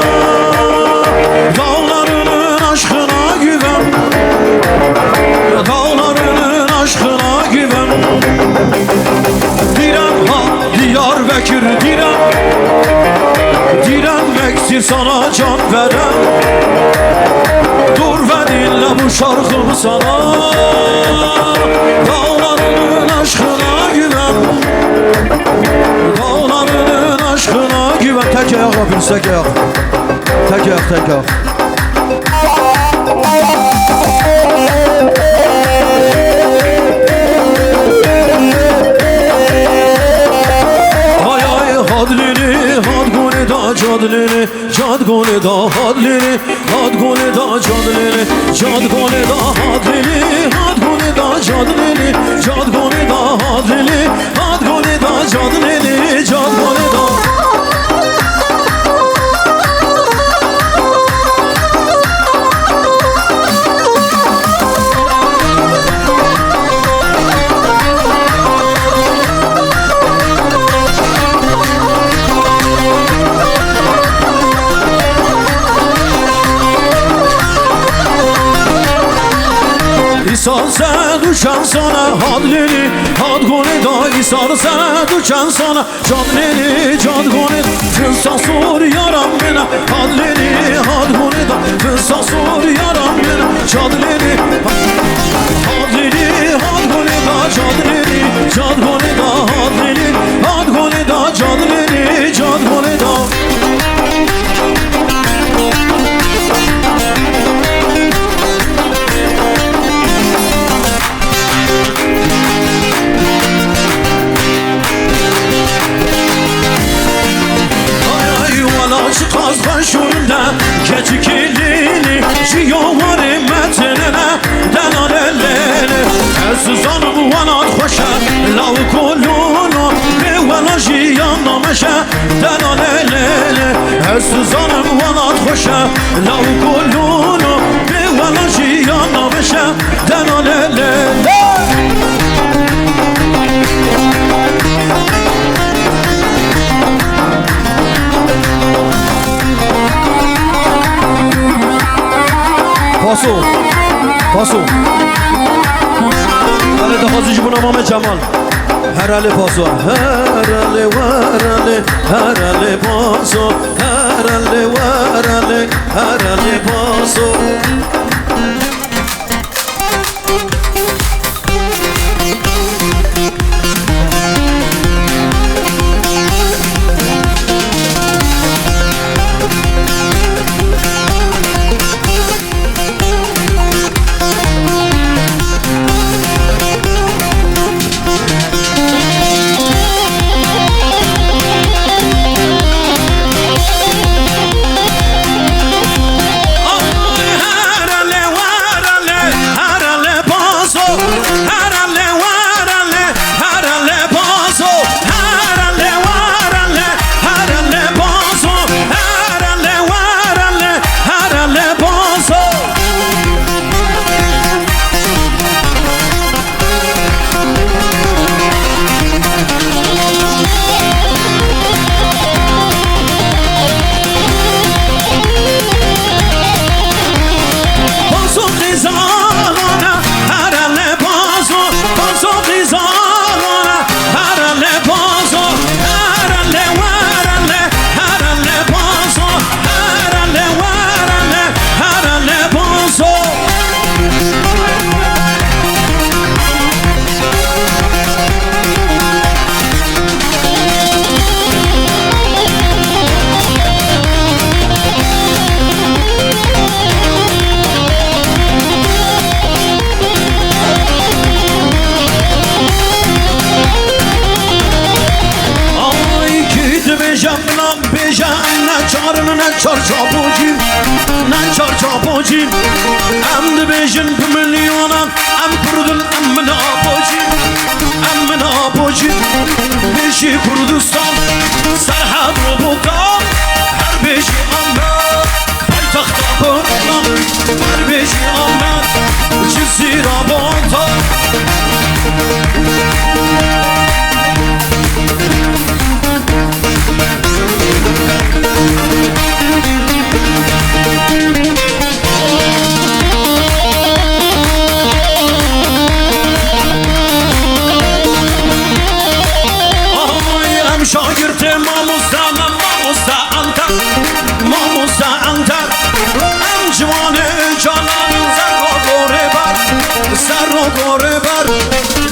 Dağlarının aşkına güven Dağlarının aşkına güven Diren ha Diyarbakır diren Direnmektir sana can veren Dur ve dinle bu şarkım sana Dağlarının aşkına güven Dağlarının aşkına güven Tek ayak yapıyoruz tek ayak Tek ayak tek ayak Ay ay hadlini had gone da cadlini Cad gone da hadlini had gone da cadlini Cad gone da hadlini had gone da cadlini Cad gone da hadlini had gone da cadlini Cad gone da İsarsa düşen sana hadlini Had gone da isarsa düşen sana Cadlini cad gone Fınsa sor yaram bana Hadlini had gone da Fınsa sor yaram bana Cadlini Hadlini had gone da cadlini Cad gone da hadlini Had gone da cadlini Cad gone da Kazbaşında keçikilini Ciyovarı metinine Delalelele Ezuzanım vanat hoşa Lav kolunu Revana jiyanna meşe Delalelele Ezuzanım vanat hoşa Lav kolunu Paso. Paso. Hele dexwazî ji bo Mame Cemal. Herhalde paso. Herhalde varale. Herhalde paso. Herhalde varale. Herhalde paso. çarçapocin, nan çarçapocin. Em dibêjin bi milyonan, em Kurdin, em min apocin, em min apocin. Beşi Kurdistan, serhed robotan, her beşi Ahmet, paytaxta Kurdistan, her beşi Ahmet, Cizîra Bontan. Şagirte mamusta antar em civanê canan serro gore ber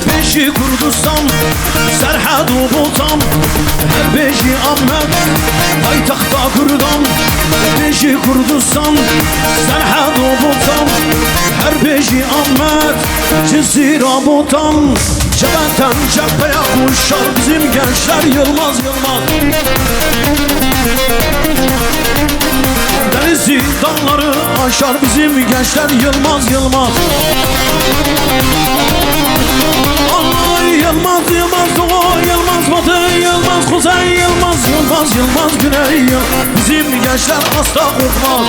beşi Kurdistan serhed û botan her beşi Ahmet paytaxta Kurdan beşi Kurdistan serhed û botan her beşi Ahmet Cizîra botan. Cebenten cepheye kuşar bizim gençler yılmaz yılmaz. Denizi dağları aşar bizim gençler yılmaz yılmaz. Allah yılmaz yılmaz doğu yılmaz batı yılmaz kuzey yılmaz yılmaz yılmaz güney yıl. Bizim gençler asla korkmaz.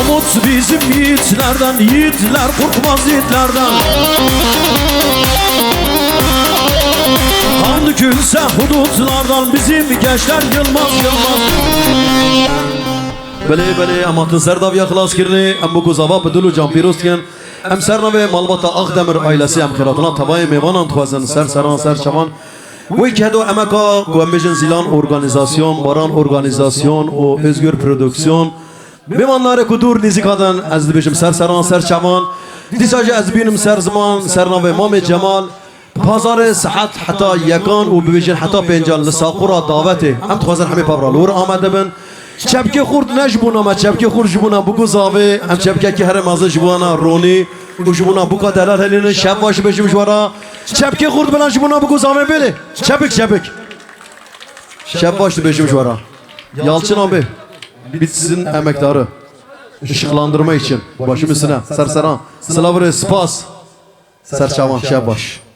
Umut bizim yiğitlerden, yiğitler korkmaz yiğitlerden. Kan dökülse hudutlardan bizim gençler yılmaz yılmaz. بله اما تنسرداب یا خلاص کرده ام بگو زواب بدلو جان پیروز کن ام سرنوه مالباتا اخدمر آیلسی ام خیراتنا تبای میوانان توازن سران سر شوان وی که دو امکا گوامبیجن زیلان ارگانیزاسیون باران ارگانیزاسیون و özgür پرودکسیون میوانلاره کدور نیزیکادن از دبیشم سران سر شوان دیساجه از بینم سر زمان سرنوه مام جمال بازار صحت حتی یکان و ببیجن حتی پنجان لساقورا دعوته ام توازن همه پاورالور آمده بن چپکی خورد نجبونا ما چپکی خورد جبونا بگو زاوه ام چپکی که هر مازه جبونا رونی و جبونا بکا دلال هلینه شب باشه بشیم جوارا چپکی خورد بلان جبونا بگو زاوه بله çepik şeb başlı beşim جوارا Yalçın abi bitsin emektarı ışıklandırma için başım üstüne serseran sılavırı spas serçavan şeb baş.